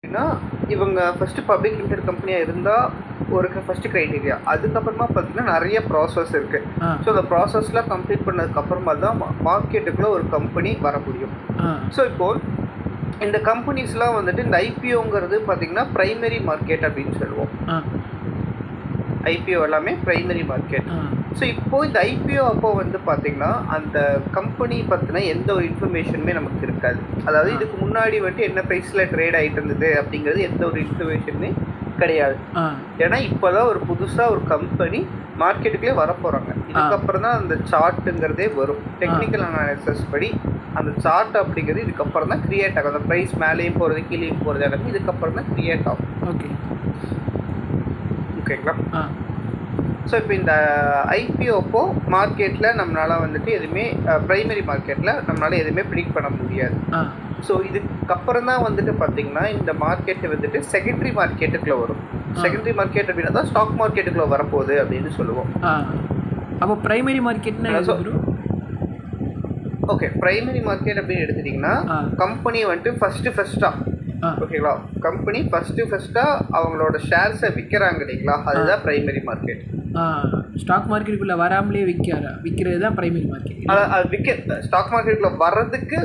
ஏன்னா இவங்க first public limited கம்பெனியாக இருந்தால் ஒரு ஃபஸ்ட்டு க்ரைட்டீரியா. அதுக்கப்புறமா பார்த்தீங்கன்னா நிறைய ப்ராசஸ் இருக்குது. ஸோ அந்த ப்ராசஸ்லாம் கம்ப்ளீட் பண்ணதுக்கப்புறமா தான் மார்க்கெட்டுக்குள்ளே ஒரு கம்பெனி வர முடியும். ஸோ இப்போது இந்த கம்பெனிஸ்லாம் வந்துட்டு இந்த ஐபிஓங்கிறது பார்த்தீங்கன்னா ப்ரைமரி மார்க்கெட் அப்படின்னு சொல்லுவோம். ஐபிஓ எல்லாமே ப்ரைமரி மார்க்கெட். ஸோ இப்போது இந்த ஐபிஓ அப்போ வந்து பார்த்திங்கன்னா அந்த கம்பெனி பற்றின எந்த ஒரு இன்ஃபர்மேஷனுமே நமக்கு இருக்காது. அதாவது இதுக்கு முன்னாடி வந்துட்டு என்ன ப்ரைஸில் ட்ரேட் ஆகிட்டு இருந்தது அப்படிங்கிறது எந்த ஒரு இன்ஃபர்மேஷனுமே கிடையாது. ஏன்னா இப்போ தான் ஒரு புதுசாக ஒரு கம்பெனி மார்க்கெட்டுக்குள்ளே வரப்போகிறாங்க. இதுக்கப்புறம் தான் அந்த சார்ட்டுங்கிறதே வரும். டெக்னிக்கல் அனாலிசிஸ் படி அந்த சார்ட் அப்படிங்கிறது இதுக்கப்புறம் தான் க்ரியேட் ஆகும். அந்த ப்ரைஸ் மேலேயும் போகிறது கீழேயும் போகிறது எல்லாமே இதுக்கப்புறம் தான் க்ரியேட் ஆகும். ஓகேங்களா? ஸோ இப்போ இந்த ஐபிஓ அப்போ மார்க்கெட்டில் நம்மளால் வந்துட்டு எதுவுமே ப்ரைமரி மார்க்கெட்டில் நம்மளால் எதுவுமே ப்ரிடிக்ட் பண்ண முடியாது. ஸோ இதுக்கப்புறம் தான் வந்துட்டு பார்த்திங்கன்னா இந்த மார்க்கெட்டு வந்துட்டு செகண்டரி மார்க்கெட்டுக்குள்ளே வரும். செகண்டரி மார்க்கெட் அப்படின்னா தான் ஸ்டாக் மார்க்கெட்டுக்குள்ளே வரப்போகுது அப்படின்னு சொல்லுவோம். அப்போ ப்ரைமரி மார்க்கெட்னா ஓகே, ப்ரைமரி மார்க்கெட் அப்படின்னு எடுத்துட்டிங்கன்னா கம்பெனி வந்துட்டு ஃபஸ்ட்டாக ஓகேங்களா, கம்பெனி ஃபஸ்ட்டாக அவங்களோட ஷேர்ஸை விற்கிறாங்க இல்லைங்களா, அதுதான் ப்ரைமரி மார்க்கெட். ஸ்டாக் மார்க்கெட்டுக்குள்ளே வராமலே விற்கிறது தான் ப்ரைமரி மார்க்கெட். அது ஸ்டாக் மார்க்கெட்டுக்குள்ளே வர்றதுக்கு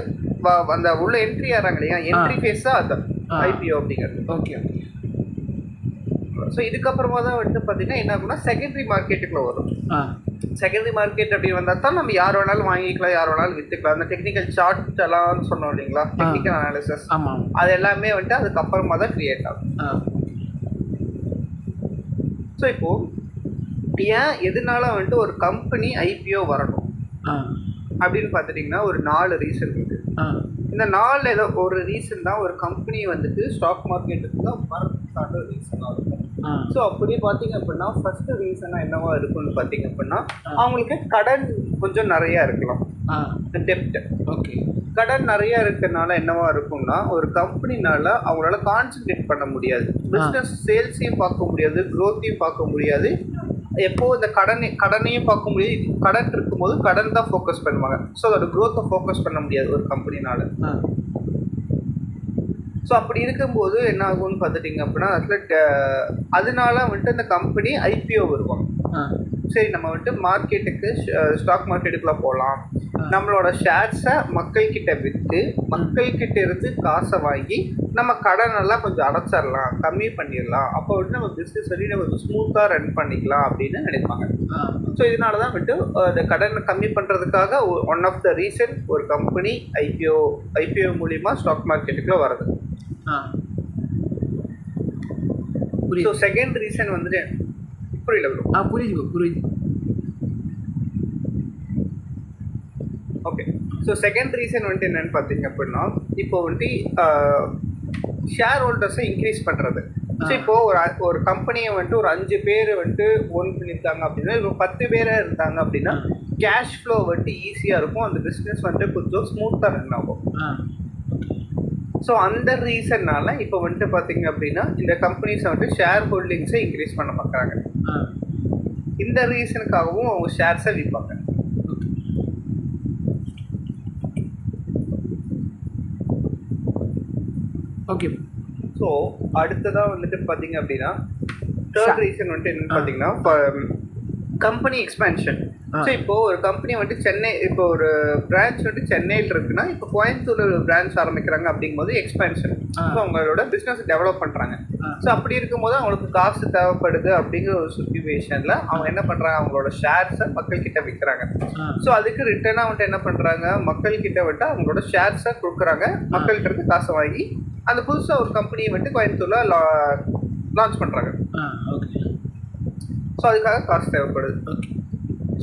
அந்த உள்ள என்ட்ரி ஆகிறாங்க இல்லையா, என்ட்ரி ஃபேஸ் தான் அதுதான் ஐபிஓ அப்படிங்கிறது. ஓகே. ஸோ இதுக்கப்புறமா தான் வந்துட்டு பார்த்தீங்கன்னா என்ன ஆகும்னா செகண்டரி மார்க்கெட்டுக்குள்ளே வரும். செகண்டரி மார்க்கெட் அப்படி வந்தால் தான் நம்ம யார் வேணாலும் வாங்கிக்கலாம், யார் வேணாலும் விற்றுக்கலாம். அந்த டெக்னிக்கல் சார்ட் எல்லாம் சொன்னோம் இல்லைங்களா, டெக்னிக்கல் அனாலிசிஸ், அது எல்லாமே வந்துட்டு அதுக்கப்புறமா தான் க்ரியேட் ஆகும். ஸோ இப்போது ஏன் எதனால வந்துட்டு ஒரு கம்பெனி ஐபிஓ வரணும் அப்படின்னு பார்த்துட்டிங்கன்னா ஒரு 4 ரீசன் இருக்குது. இந்த 4 ஏதோ ஒரு ரீசன் தான் ஒரு கம்பெனி வந்துட்டு ஸ்டாக் மார்க்கெட்டுக்கு தான் வரதுக்கான ரீசனாக இருக்கும். ஸோ அப்படி பார்த்தீங்க அப்படின்னா ஃபர்ஸ்ட் ரீசனாக என்னவா இருக்கும்னு பார்த்தீங்க அப்படின்னா அவங்களுக்கு கடன் கொஞ்சம் நிறையா இருக்கலாம். டெப்ட். ஓகே. கடன் நிறையா இருக்கிறதுனால என்னவா இருக்கும்னா ஒரு கம்பெனினால அவங்களால கான்சென்ட்ரேட் பண்ண முடியாது. பிஸ்னஸ் சேல்ஸையும் பார்க்க முடியாது, க்ரோத்தையும் பார்க்க முடியாது. எப்போ இந்த கடனையும் பார்க்க முடியாது. கடன் இருக்கும்போது கடன் தான் ஃபோக்கஸ் பண்ணுவாங்க. ஸோ அதோட க்ரோத்தை ஃபோக்கஸ் பண்ண முடியாது ஒரு கம்பெனினால. ஸோ அப்படி இருக்கும்போது என்ன ஆகும்னு பார்த்துட்டிங்க அப்படின்னா அதனால வந்துட்டு அந்த கம்பெனி ஐபிஓ வருவாங்க. சரி, நம்ம வந்துட்டு மார்க்கெட்டுக்கு ஸ்டாக் மார்க்கெட்டுக்குள்ளே போகலாம், நம்மளோட ஷேர்ஸை மக்கள்கிட்ட விற்று மக்கள்கிட்ட இருந்து காசை வாங்கி நம்ம கடனெல்லாம் கொஞ்சம் அடைச்சிடலாம், கம்மி பண்ணிடலாம், அப்போ வந்துட்டு நம்ம பிஸ்னஸ் வந்து நம்ம கொஞ்சம் ஸ்மூத்தாக ரன் பண்ணிக்கலாம் அப்படின்னு நினைப்பாங்க. ஸோ இதனால தான் வந்துட்டு அந்த கடனை கம்மி பண்ணுறதுக்காக ஒன் ஆஃப் த ரீசன் ஒரு கம்பெனி ஐபிஓ மூலிமா ஸ்டாக் மார்க்கெட்டுக்குள்ளே வருது. ஸோ செகண்ட் ரீசன் வந்துட்டு புரியல. புரியுது. ஓகே. ஸோ செகண்ட் ரீசன் வந்துட்டு என்னென்னு பார்த்தீங்க அப்படின்னா இப்போ வந்துட்டு ஷேர் ஹோல்டர்ஸை இன்க்ரீஸ் பண்ணுறது. ஸோ இப்போது ஒரு கம்பெனியை வந்துட்டு ஒரு 5 பேர் வந்துட்டு ஓன் பண்ணியிருக்காங்க அப்படின்னா இப்போ 10 பேராக இருந்தாங்க அப்படின்னா கேஷ் ஃப்ளோ வந்துட்டு ஈஸியாக இருக்கும், அந்த பிஸ்னஸ் வந்துட்டு கொஞ்சம் ஸ்மூத்தாக ரன் ஆகும். ஸோ அந்த ரீசன்னால் இப்போ வந்துட்டு பார்த்தீங்க அப்படின்னா இந்த கம்பெனிஸை வந்துட்டு ஷேர் ஹோல்டிங்ஸை இன்க்ரீஸ் பண்ண பார்க்குறாங்க. இந்த ரீசனுக்காகவும் அவங்க ஷேர்ஸை விற்பாங்க. ஓகே. ஸோ அடுத்ததாக வந்துட்டு பார்த்தீங்க அப்படின்னா தேர்ட் ரீசன் வந்துட்டு என்னென்னு பார்த்தீங்கன்னா கம்பெனி எக்ஸ்பேன்ஷன். ஸோ இப்போது ஒரு கம்பெனி வந்துட்டு இப்போ ஒரு பிரான்ச் வந்துட்டு சென்னையில் இருக்குன்னா இப்போ கோயம்புத்தூர் ஒரு பிரான்ச் ஆரம்பிக்கிறாங்க அப்படிங்கும்போது எக்ஸ்பேன்ஷன். ஸோ அவங்களோட பிஸ்னஸ் டெவலப் பண்ணுறாங்க. ஸோ அப்படி இருக்கும்போது அவங்களுக்கு காசு தேவைப்படுது அப்படிங்கிற ஒரு சுச்சுவேஷனில் அவங்க என்ன பண்ணுறாங்க, அவங்களோட ஷேர்ஸை மக்கள்கிட்ட விற்கிறாங்க. ஸோ அதுக்கு ரிட்டர்னாக வந்துட்டு என்ன பண்ணுறாங்க, மக்கள்கிட்ட வந்துட்டு அவங்களோட ஷேர்ஸை கொடுக்குறாங்க, மக்கள்கிட்ட இருந்து காசை வாங்கி அந்த புதுசாக ஒரு கம்பெனியை வந்துட்டு கோயம்புத்தூரில் லான்ச் பண்ணுறாங்க. ஸோ அதுக்காக காசு தேவைப்படுது.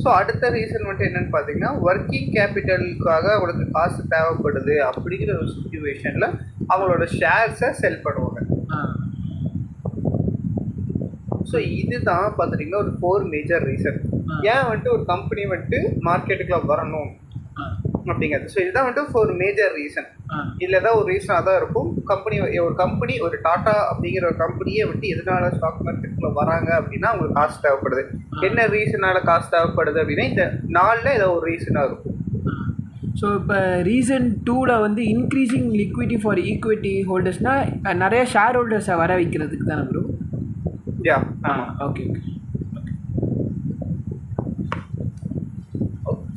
ஸோ அடுத்த ரீசன் வந்துட்டு என்னென்னு பார்த்தீங்கன்னா ஒர்க்கிங் கேபிட்டலுக்காக அவங்களுக்கு காசு தேவைப்படுது அப்படிங்கிற ஒரு சுச்சுவேஷனில் அவங்களோட ஷேர்ஸை செல் பண்ணுவாங்க. ஸோ இதுதான் பார்த்துட்டிங்கன்னா ஒரு 4 மேஜர் ரீசன் ஏன் வந்துட்டு ஒரு கம்பெனி வந்துட்டு மார்க்கெட்டுக்குள்ளே வரணும் அப்படிங்கிறது. ஸோ இதுதான் வந்துட்டு ஒரு மேஜர் ரீசன். இதில் தான் ஒரு ரீசனாக தான் இருக்கும். ஒரு டாட்டா அப்படிங்கிற ஒரு கம்பெனியே வந்துட்டு எதனால ஸ்டாக் மார்க்கெட்டுக்குள்ளே வராங்க அப்படின்னா அவங்களுக்கு காசு தேவைப்படுது. என்ன ரீசனால் காசு தேவைப்படுது அப்படின்னா இந்த 4ல் ஏதோ ஒரு ரீசனாக இருக்கும். ஸோ இப்போ ரீசன் 2ல் வந்து இன்க்ரீசிங் லிக்விட்டி ஃபார் ஈக்விட்டி ஹோல்டர்ஸ்னால் நிறைய ஷேர் ஹோல்டர்ஸை வர வைக்கிறதுக்கு தானே ப்ரோ? யா ஓகே ஓகே.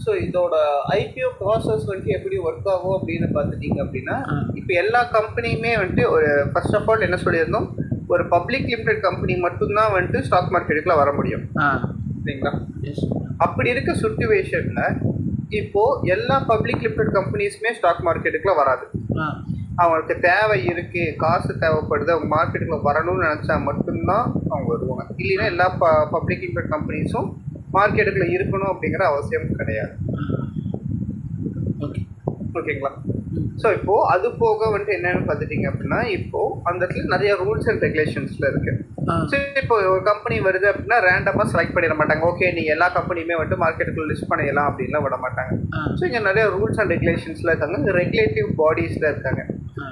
ஸோ இதோட ஐபிஓ ப்ராசஸ் வந்துட்டு எப்படி ஒர்க் ஆகும் அப்படின்னு பார்த்துட்டிங்க அப்படின்னா, இப்போ எல்லா கம்பெனியுமே வந்துட்டு ஒரு ஃபர்ஸ்ட் ஆஃப் ஆல் என்ன சொல்லியிருந்தோம், ஒரு பப்ளிக் லிமிடெட் கம்பெனி மட்டும்தான் வந்துட்டு ஸ்டாக் மார்க்கெட்டுக்குள்ள வர முடியும் சரிங்களா? அப்படி இருக்க சுச்சுவேஷனில் இப்போது எல்லா பப்ளிக் லிமிடெட் கம்பெனிஸுமே ஸ்டாக் மார்க்கெட்டுக்குள்ள வராது. அவங்களுக்கு தேவை இருக்குது, காசு தேவைப்படுது, அவங்க மார்க்கெட்டுக்குள்ள வரணும்னு நினச்சா மட்டும்தான் அவங்க வருவாங்க. இல்லைன்னா எல்லா பப்ளிக் லிமிடெட் கம்பெனிஸும் மார்க்கெட்டுக்குள்ள இருக்கணும் அப்படிங்கிற அவசியம் கிடையாது. ஓகேங்களா? ஸோ இப்போது அது போக வந்துட்டு என்னென்னு பார்த்துட்டிங்க அப்படின்னா, இப்போது அந்த இடத்துல நிறைய ரூல்ஸ் அண்ட் ரெகுலேஷன்ஸில் இருக்குது. ஸோ இப்போ ஒரு கம்பெனி வருது அப்படின்னா ரேண்டமாக செலக்ட் பண்ணிட மாட்டாங்க. ஓகே நீங்கள் எல்லா கம்பெனியுமே வந்துட்டு மார்க்கெட்டுக்குள்ள லிஸ்ட் பண்ணிடலாம் அப்படின்லாம் விட மாட்டாங்க. ஸோ இங்கே நிறைய ரூல்ஸ் அண்ட் ரெகுலேஷன்ஸில் இருக்காங்க, ரெகுலேட்டிவ் பாடிஸில் இருக்காங்க.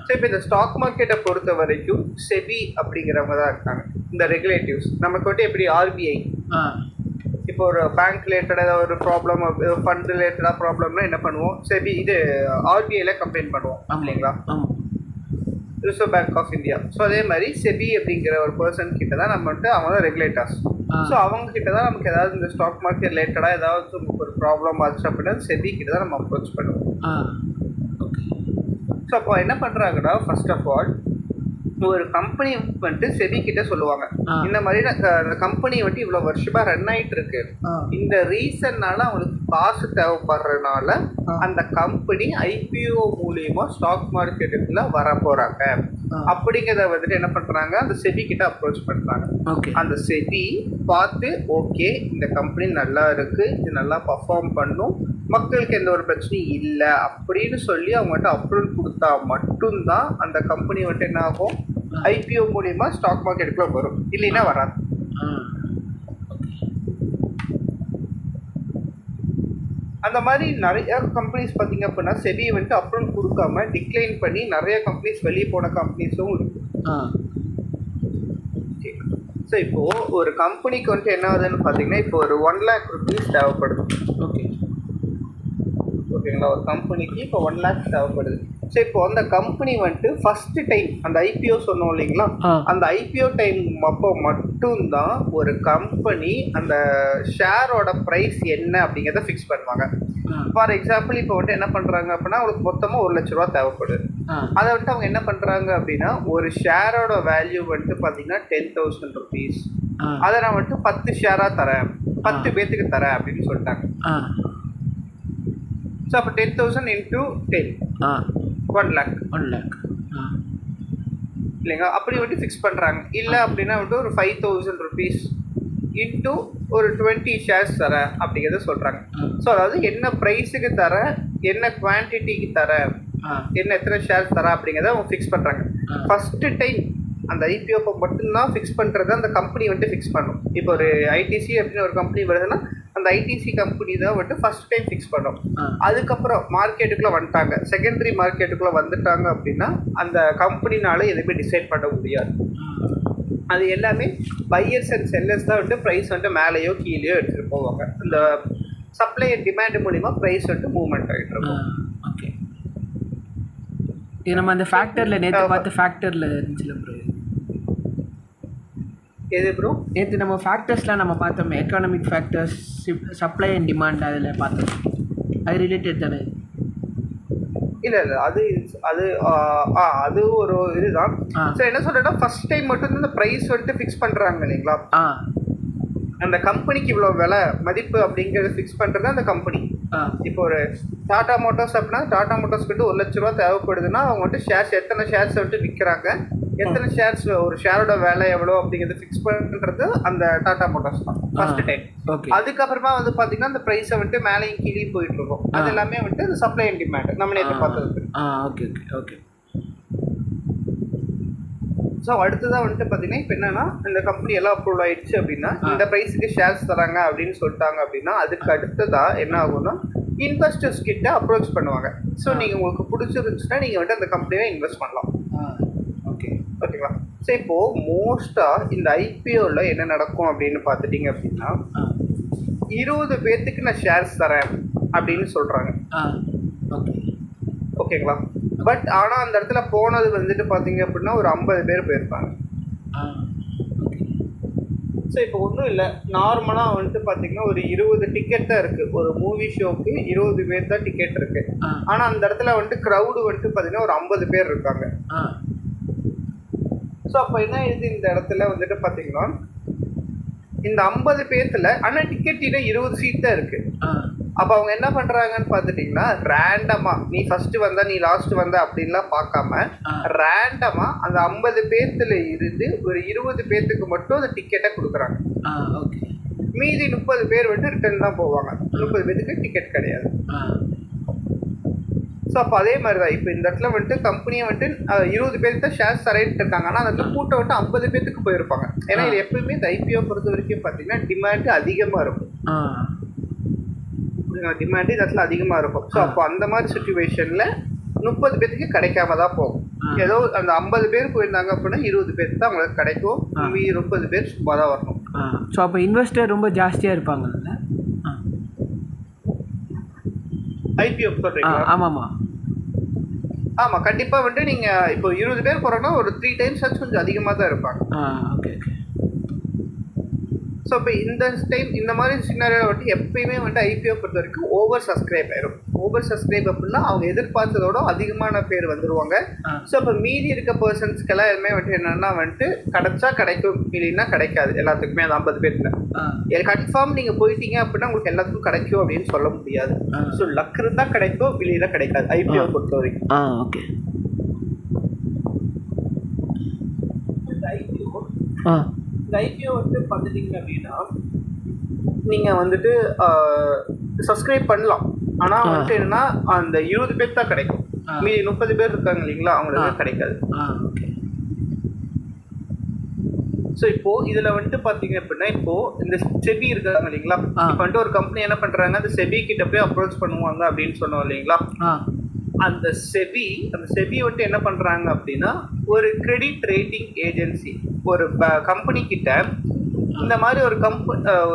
ஸோ இப்போ இந்த ஸ்டாக் மார்க்கெட்டை பொறுத்த வரைக்கும் செபி அப்படிங்கிறவங்க தான் இருக்காங்க. இந்த ரெகுலேட்டிவ்ஸ் நமக்கு வந்துட்டு எப்படி ஆர்பிஐ, இப்போ ஒரு பேங்க் ரிலேட்டடாக ஏதாவது ஒரு ப்ராப்ளம், ஃபண்ட் ரிலேட்டடாக ப்ராப்ளம்னா என்ன பண்ணுவோம், செபி இது ஆர்பிஐல கம்ப்ளைண்ட் பண்ணுவோம் இல்லைங்களா, Reserve Bank of India. So அதே மாதிரி செபி அப்படிங்கிற ஒரு பர்சன் கிட்ட தான் நம்ம வந்துட்டு அவங்க தான் ரெகுலேட்டர்ஸ். ஸோ அவங்க கிட்ட தான் நமக்கு ஏதாவது இந்த ஸ்டாக் மார்க்கெட் ரிலேட்டடாக ஏதாவது நமக்கு ஒரு ப்ராப்ளம் ஆச்சு அப்படின்னா செபி கிட்ட தான் நம்ம அப்ரோச் பண்ணுவோம். ஸோ அப்போ என்ன பண்ணுறாங்கன்னா, ஃபர்ஸ்ட் ஆஃப் ஆல் ஒரு கம்பெனி வந்துட்டு செபி கிட்ட சொல்லுவாங்க, இந்த மாதிரி அந்த கம்பெனி வந்துட்டு இவ்வளோ வருஷமா ரன் ஆகிட்டு இருக்கு, இந்த ரீசன்னால அவங்களுக்கு காசு தேவைப்படுறதுனால அந்த கம்பெனி ஐபிஓ மூலியமா ஸ்டாக் மார்க்கெட்டுக்குள்ள வர போறாங்க அப்படிங்கிறத வந்துட்டு என்ன பண்றாங்க, அந்த செபி கிட்ட அப்ரோச் பண்றாங்க. அந்த செபி பார்த்து ஓகே இந்த கம்பெனி நல்லா இருக்கு, இது நல்லா பர்ஃபார்ம் பண்ணும், மக்களுக்கு எந்த ஒரு பிரச்சனையும் இல்லை அப்படின்னு சொல்லி அவங்ககிட்ட அப்ரூவல் கொடுத்தா மட்டும்தான் அந்த கம்பெனி வந்துட்டு என்ன ஆகும், ஐபிஓ மூலியமா ஸ்டாக் மார்க்கெட்டுக்குள்ள வரும், இல்லைன்னா வராது. அந்த மாதிரி நிறைய கம்பெனிஸ் பார்த்தீங்க அப்படின்னா செபி வந்துட்டு அப்ரூவல் கொடுக்காம டிக்ளைன் பண்ணி நிறைய கம்பெனிஸ் வெளியே போன கம்பெனிஸும் இருக்கு. ஸோ இப்போ ஒரு கம்பெனிக்கு வந்துட்டு என்ன ஆகுதுன்னு பார்த்தீங்கன்னா, இப்போ ஒரு 1 lakh rupees தேவைப்படுது. ஓகேங்களா, ஒரு கம்பெனிக்கு இப்போ 1 lakh தேவைப்படுது. ஸோ இப்போ அந்த கம்பெனி வந்துட்டு ஃபர்ஸ்ட் டைம் அந்த ஐபிஓ சொன்னோம் இல்லைங்களா, அந்த ஐபிஓ டைம் அப்போ மட்டும்தான் ஒரு கம்பெனி அந்த ஷேரோட ப்ரைஸ் என்ன அப்படிங்கிறத ஃபிக்ஸ் பண்ணுவாங்க. ஃபார் எக்ஸாம்பிள் இப்போ வந்துட்டு என்ன பண்ணுறாங்க அப்படின்னா, அவங்களுக்கு மொத்தமாக 1 லட்ச ரூபா தேவைப்படுது. அதை வந்துட்டு அவங்க என்ன பண்ணுறாங்க அப்படின்னா, ஒரு ஷேரோட வேல்யூ வந்துட்டு பார்த்தீங்கன்னா 10,000 rupees, அதை நான் வந்துட்டு 10 ஷேராக தரேன், 10 பேத்துக்கு தரேன் அப்படின்னு சொல்லிட்டாங்க. ஸோ அப்போ 10,000 into 10 1 lakh இல்லைங்க, அப்படி வந்துட்டு ஃபிக்ஸ் பண்ணுறாங்க. இல்லை அப்படின்னா வந்துட்டு ஒரு 5,000 rupees இன்ட்டு ஒரு 20 ஷேர்ஸ் தரேன் அப்படிங்கிறத சொல்கிறாங்க. ஸோ அதாவது என்ன ப்ரைஸுக்கு தரேன், என்ன குவான்டிட்டிக்கு தரேன், என்ன எத்தனை ஷேர்ஸ் தரேன் அப்படிங்கிறத அவங்க ஃபிக்ஸ் பண்ணுறாங்க. ஃபஸ்ட்டு டைம் அந்த ஐபிஓ மட்டும்தான் ஃபிக்ஸ் பண்ணுறது அந்த கம்பெனி வந்துட்டு ஃபிக்ஸ் பண்ணும். இப்போ ஒரு ஐடிசி அப்படின்னு ஒரு கம்பெனி வருதுன்னா அந்த ஐடிசி கம்பெனி தான் வந்துட்டு ஃபர்ஸ்ட் டைம் ஃபிக்ஸ் பண்ணோம். அதுக்கப்புறம் மார்க்கெட்டுக்குள்ளே வந்துட்டாங்க, செகண்டரி மார்க்கெட்டுக்குள்ளே வந்துட்டாங்க அப்படின்னா அந்த கம்பெனினால எதுவுமே டிசைட் பண்ண முடியாது. அது எல்லாமே பையர்ஸ் அண்ட் செல்லர்ஸ் தான் வந்துட்டு ப்ரைஸ் வந்துட்டு மேலேயோ கீழேயோ எடுத்துகிட்டு போவாங்க. இந்த சப்ளை அண்ட் டிமாண்ட் மூலிமா ப்ரைஸ் வந்துட்டு மூவ்மெண்ட் ஆகிட்டு இருக்கும். ஓகே, இது நம்ம அந்த ஃபேக்டரில் நேற்று பார்த்து ஃபேக்டரில் இருந்துச்சுல ப்ரோ, எது ப்ரோ நேற்று நம்ம ஃபேக்டர்ஸ்லாம் நம்ம பார்த்தோமே, economic factors, supply and demand, அதில் பார்த்தோம், அது ரிலேட்டட் தானே? இல்லை அது அது அது ஒரு இதுதான். ஸோ என்ன சொல்கிறேன்னா, ஃபர்ஸ்ட் டைம் மட்டும் இந்த ப்ரைஸ் வந்துட்டு ஃபிக்ஸ் பண்ணுறாங்க இல்லைங்களா, அந்த கம்பெனிக்கு இவ்வளோ விலை மதிப்பு அப்படிங்கிறத ஃபிக்ஸ் பண்ணுறது அந்த கம்பெனி. இப்போ ஒரு டாடா மோட்டார்ஸ் அப்படின்னா டாடா மோட்டார்ஸ் வந்துட்டு 1 லட்ச ரூபா தேவைப்படுதுன்னா அவங்க வந்துட்டு ஷேர்ஸ் எத்தனை ஷேர்ஸ் வந்துட்டு விற்கிறாங்க, எத்தனை ஷேர்ஸ், ஒரு ஷேரோட வேலை எவ்வளோ அப்படிங்கிறத ஃபிக்ஸ் பண்ணுறது அந்த டாடா மோட்டார்ஸ் தான் ஃபர்ஸ்ட் டைம். அதுக்கப்புறமா வந்து பார்த்தீங்கன்னா அந்த ப்ரைஸை வந்துட்டு மேலேயும் கீழே போயிட்டு இருக்கும். அது எல்லாமே வந்துட்டு அந்த சப்ளை அண்ட் டிமாண்ட் நம்ம நேற்று பார்த்தது. Okay okay okay. ஸோ அடுத்ததாக வந்துட்டு பார்த்தீங்கன்னா இப்போ என்னன்னா, இந்த கம்பெனி எல்லாம் அப்ரூவல் ஆயிடுச்சு அப்படின்னா இந்த ப்ரைஸுக்கு ஷேர்ஸ் தராங்க அப்படின்னு சொல்லிட்டாங்க அப்படின்னா அதுக்கு அடுத்ததாக என்ன ஆகும்னா இன்வெஸ்டர்ஸ் கிட்ட அப்ரோச் பண்ணுவாங்க. ஸோ நீங்கள் உங்களுக்கு பிடிச்சிருந்துச்சுன்னா நீங்கள் வந்துட்டு அந்த கம்பெனியில் இன்வெஸ்ட் பண்ணலாம். ஓகேங்களா. ஸோ இப்போது மோஸ்ட்டாக இந்த ஐபிஓவில் என்ன நடக்கும் அப்படின்னு பார்த்துட்டிங்க அப்படின்னா 20 பேர்த்துக்கு நான் ஷேர்ஸ் தரேன் அப்படின்னு சொல்கிறாங்க. ஓகே. ஓகேங்களா. பட் ஆனால் அந்த இடத்துல போனது வந்துட்டு பார்த்தீங்க அப்படின்னா ஒரு 50 பேர் போயிருப்பாங்க. ஓகே. ஸோ இப்போ ஒன்றும் இல்லை, நார்மலாக வந்துட்டு பார்த்தீங்கன்னா ஒரு 20 டிக்கெட் தான் இருக்குது. ஒரு மூவி ஷோக்கு 20 பேர் தான் டிக்கெட் இருக்குது. ஆனால் அந்த இடத்துல வந்துட்டு க்ரௌடு வந்துட்டு பார்த்தீங்கன்னா ஒரு 50 பேர் இருக்காங்க. ஸோ அப்போ என்ன ஆயிடுது இந்த இடத்துல வந்துட்டு பார்த்தீங்கன்னா இந்த 50 பேர்த்துல ஆனால் டிக்கெட் 20 சீட் தான் இருக்குது. அப்போ அவங்க என்ன பண்ணுறாங்கன்னு பார்த்துட்டிங்கன்னா ரேண்டமாக நீ ஃபஸ்ட்டு வந்தா நீ லாஸ்ட்டு வந்த அப்படின்லாம் பார்க்காம ரேண்டமாக அந்த 50 பேர்த்துல இருந்து ஒரு 20 பேர்த்துக்கு மட்டும் அந்த டிக்கெட்டை கொடுக்குறாங்க. ஓகே. மீதி 30 பேர் வந்துட்டு ரிட்டர்ன் தான் போவாங்க. 30 பேருக்கு டிக்கெட் கிடையாது. ஸோ அப்போ அதே மாதிரி தான் இப்போ இந்த இடத்துல வந்துட்டு கம்பெனியை வந்துட்டு 20 பேருக்கு தான் ஷேர்ஸ் தரேன்ட்டு இருக்காங்க. ஆனால் அந்த இடத்துல கூட்டம் வந்துட்டு 50 பேர்த்துக்கு போயிருப்பாங்க. ஏன்னா இது எப்பவுமே இந்த ஐபிஓ பொறுத்த வரைக்கும் பார்த்தீங்கன்னா டிமாண்டு அதிகமாக இருக்கும். டிமாண்டு இந்த இடத்துல அதிகமாக இருக்கும். ஸோ அப்போ அந்த மாதிரி சுச்சுவேஷனில் 30 பேருக்கு கிடைக்காம தான் போகும். ஏதோ அந்த 50 பேர் போயிருந்தாங்க அப்படின்னா 20 பேருக்கு தான் அவங்களுக்கு கிடைக்கும். 30 பேர் சும்மா தான் வரணும். ஸோ அப்போ இன்வெஸ்டர் ரொம்ப ஜாஸ்தியாக இருப்பாங்கல்ல ஐபிஓ சொல்கிறீங்களா? ஆமாம்மா. ஆமாம், கண்டிப்பாக வந்துட்டு நீங்கள் இப்போ 20 பேர் போகிறோன்னா ஒரு 3 டைம்ஸ் ஆச்சு கொஞ்சம் அதிகமாக தான் இருப்பாங்க. ஓகே. ஸோ இப்போ இந்த டைம் இந்த மாதிரி சின்னாரியில் வந்துட்டு எப்பயுமே வந்துட்டு ஐபிஓ பொறுத்த வரைக்கும் ஓவர் சப்ஸ்கிரைப் ஆயிரும். ஓவர் சப்ஸ்கிரைப் அப்படின்னா அவங்க எதிர்பார்த்ததோட அதிகமான பேர் வந்துடுவாங்க. ஸோ இப்போ மீதி இருக்க பர்சன்ஸ்க்கெல்லாம் எதுவுமே வந்துட்டு என்னென்னா வந்துட்டு கிடைச்சா கிடைக்கும், இல்லைன்னா கிடைக்காது. எல்லாத்துக்குமே அந்த 50 பேர்ல கன்ஃபார்ம் நீங்கள் போயிட்டீங்க அப்படின்னா உங்களுக்கு எல்லாத்துக்கும் கிடைக்கும் அப்படின்னு சொல்ல முடியாது. ஸோ லக் இருந்தால் கிடைக்கும், இல்லைன்னா கிடைக்காது ஐபிஓ பொறுத்த வரைக்கும். ஓகே. இந்த ஐபிஓ வந்து பார்த்துட்டிங்க அப்படின்னா நீங்கள் வந்துட்டு சப்ஸ்கிரைப் பண்ணலாம். ஆனால் வந்துட்டு என்னன்னா அந்த 20 பேர் தான் கிடைக்கும். மீதி 30 பேர் இருக்காங்க இல்லைங்களா, அவங்களுக்கு கிடைக்காது. ஸோ இப்போது இதில் வந்துட்டு பார்த்தீங்க அப்படின்னா இப்போது இந்த செபி இருக்காங்க இல்லைங்களா, இப்போ வந்துட்டு ஒரு கம்பெனி என்ன பண்ணுறாங்க, அந்த செபி கிட்ட போய் அப்ரோச் பண்ணுவாங்க அப்படின்னு சொன்னோம் இல்லைங்களா. அந்த செபி வந்துட்டு என்ன பண்ணுறாங்க அப்படின்னா ஒரு கிரெடிட் ரேட்டிங் ஏஜென்சி ஒரு கம்பெனி கிட்ட இந்த மாதிரி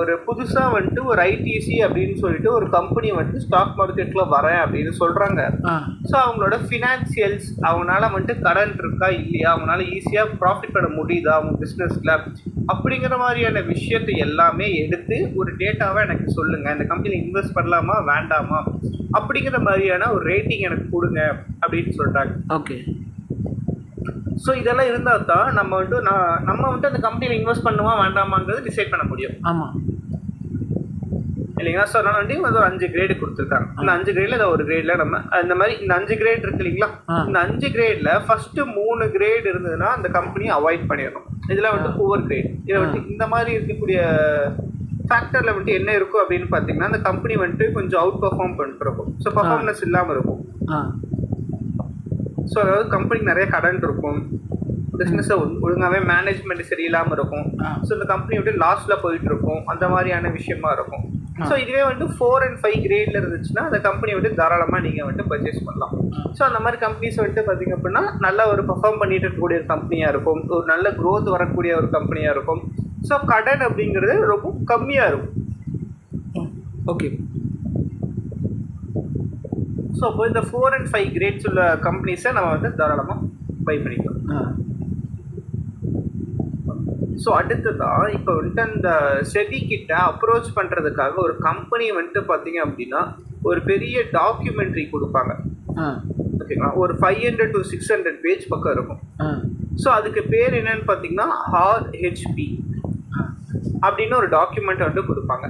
ஒரு புதுசாக வந்துட்டு ஒரு ஐடிசி அப்படின்னு சொல்லிட்டு ஒரு கம்பெனி வந்துட்டு ஸ்டாக் மார்க்கெட்டில் வரேன் அப்படின்னு சொல்கிறாங்க. ஸோ அவங்களோட ஃபினான்சியல்ஸ், அவங்களால வந்துட்டு கடன் இருக்கா இல்லையா, அவங்களால ஈஸியாக ப்ராஃபிட் பண்ண முடியுதா அவங்க பிஸ்னஸில், அப்படிங்கிற மாதிரியான விஷயத்தை எல்லாமே எடுத்து ஒரு டேட்டாவை எனக்கு சொல்லுங்கள், இந்த கம்பெனியில் இன்வெஸ்ட் பண்ணலாமா வேண்டாமா அப்படிங்கிற மாதிரியான ஒரு ரேட்டிங் எனக்கு கொடுங்க அப்படின்னு சொல்கிறாங்க. ஓகே. ஸோ இதெல்லாம் இருந்தால் தான் நம்ம வந்துட்டு அந்த கம்பெனியில் இன்வெஸ்ட் பண்ணுமா வேண்டாமாங்கிறது டிசைட் பண்ண முடியும். ஆமாம் இல்லைங்களா. ஸோ அதனால் வந்துட்டு ஒரு 5 கிரேடு கொடுத்துருக்காங்க. இந்த 5 கிரேடில் ஏதாவது ஒரு கிரேடில் நம்ம இந்த மாதிரி இந்த 5 கிரேட் இருக்கு இல்லைங்களா, இந்த 5 கிரேடில் ஃபஸ்ட்டு 3 கிரேட் இருந்ததுன்னா அந்த கம்பெனியை அவாய்ட் பண்ணிடணும். இதில் வந்துட்டு புவர் கிரேட், இதில் வந்துட்டு இந்த மாதிரி இருக்கக்கூடிய ஃபேக்டரில் வந்துட்டு என்ன இருக்கும் அப்படின்னு பார்த்தீங்கன்னா அந்த கம்பெனி வந்துட்டு கொஞ்சம் அவுட் பர்ஃபார்ம் பண்ணிருக்கும். ஸோ பர்ஃபார்மன்ஸ் இல்லாமல் இருக்கும். ஸோ அதாவது கம்பெனிக்கு நிறைய கடன் இருக்கும், பிஸ்னஸை ஒழுங்காகவே மேனேஜ்மெண்ட் சரியில்லாமல் இருக்கும். ஸோ இந்த கம்பெனி விட்டு லாஸ்ட்டில் போயிட்டு இருக்கும், அந்த மாதிரியான விஷயமா இருக்கும். ஸோ இதுவே வந்துட்டு 4 and 5 கிரேடில் இருந்துச்சுன்னா அந்த கம்பெனி வந்துட்டு தாராளமாக நீங்கள் வந்துட்டு பர்ச்சேஸ் பண்ணலாம். ஸோ அந்த மாதிரி கம்பெனிஸ் வந்துட்டு பார்த்திங்க அப்படின்னா நல்ல ஒரு பர்ஃபார்ம் பண்ணிட்டு இருக்கக்கூடிய ஒரு கம்பெனியாக இருக்கும், ஒரு நல்ல க்ரோத் வரக்கூடிய ஒரு கம்பெனியாக இருக்கும். ஸோ கடன் அப்படிங்கிறது ரொம்ப கம்மியாக இருக்கும். ஓகே. ஸோ அப்போ இந்த 4 and 5 கிரேட்ஸ் உள்ள கம்பெனிஸை நம்ம வந்து தாராளமாக பை பண்ணிக்கலாம். ஸோ அடுத்ததான் இப்போ வந்துட்டு அந்த செபி கிட்ட அப்ரோச் பண்ணுறதுக்காக ஒரு கம்பெனி வந்துட்டு பார்த்தீங்க அப்படின்னா ஒரு பெரிய டாக்குமெண்ட்ரி கொடுப்பாங்க. ஓகேங்களா, ஒரு 500 to 600 பேஜ் பக்கம் இருக்கும். ஸோ அதுக்கு பேர் என்னன்னு பார்த்தீங்கன்னா RHP அப்படின்னு ஒரு டாக்குமெண்ட் வந்துட்டு கொடுப்பாங்க.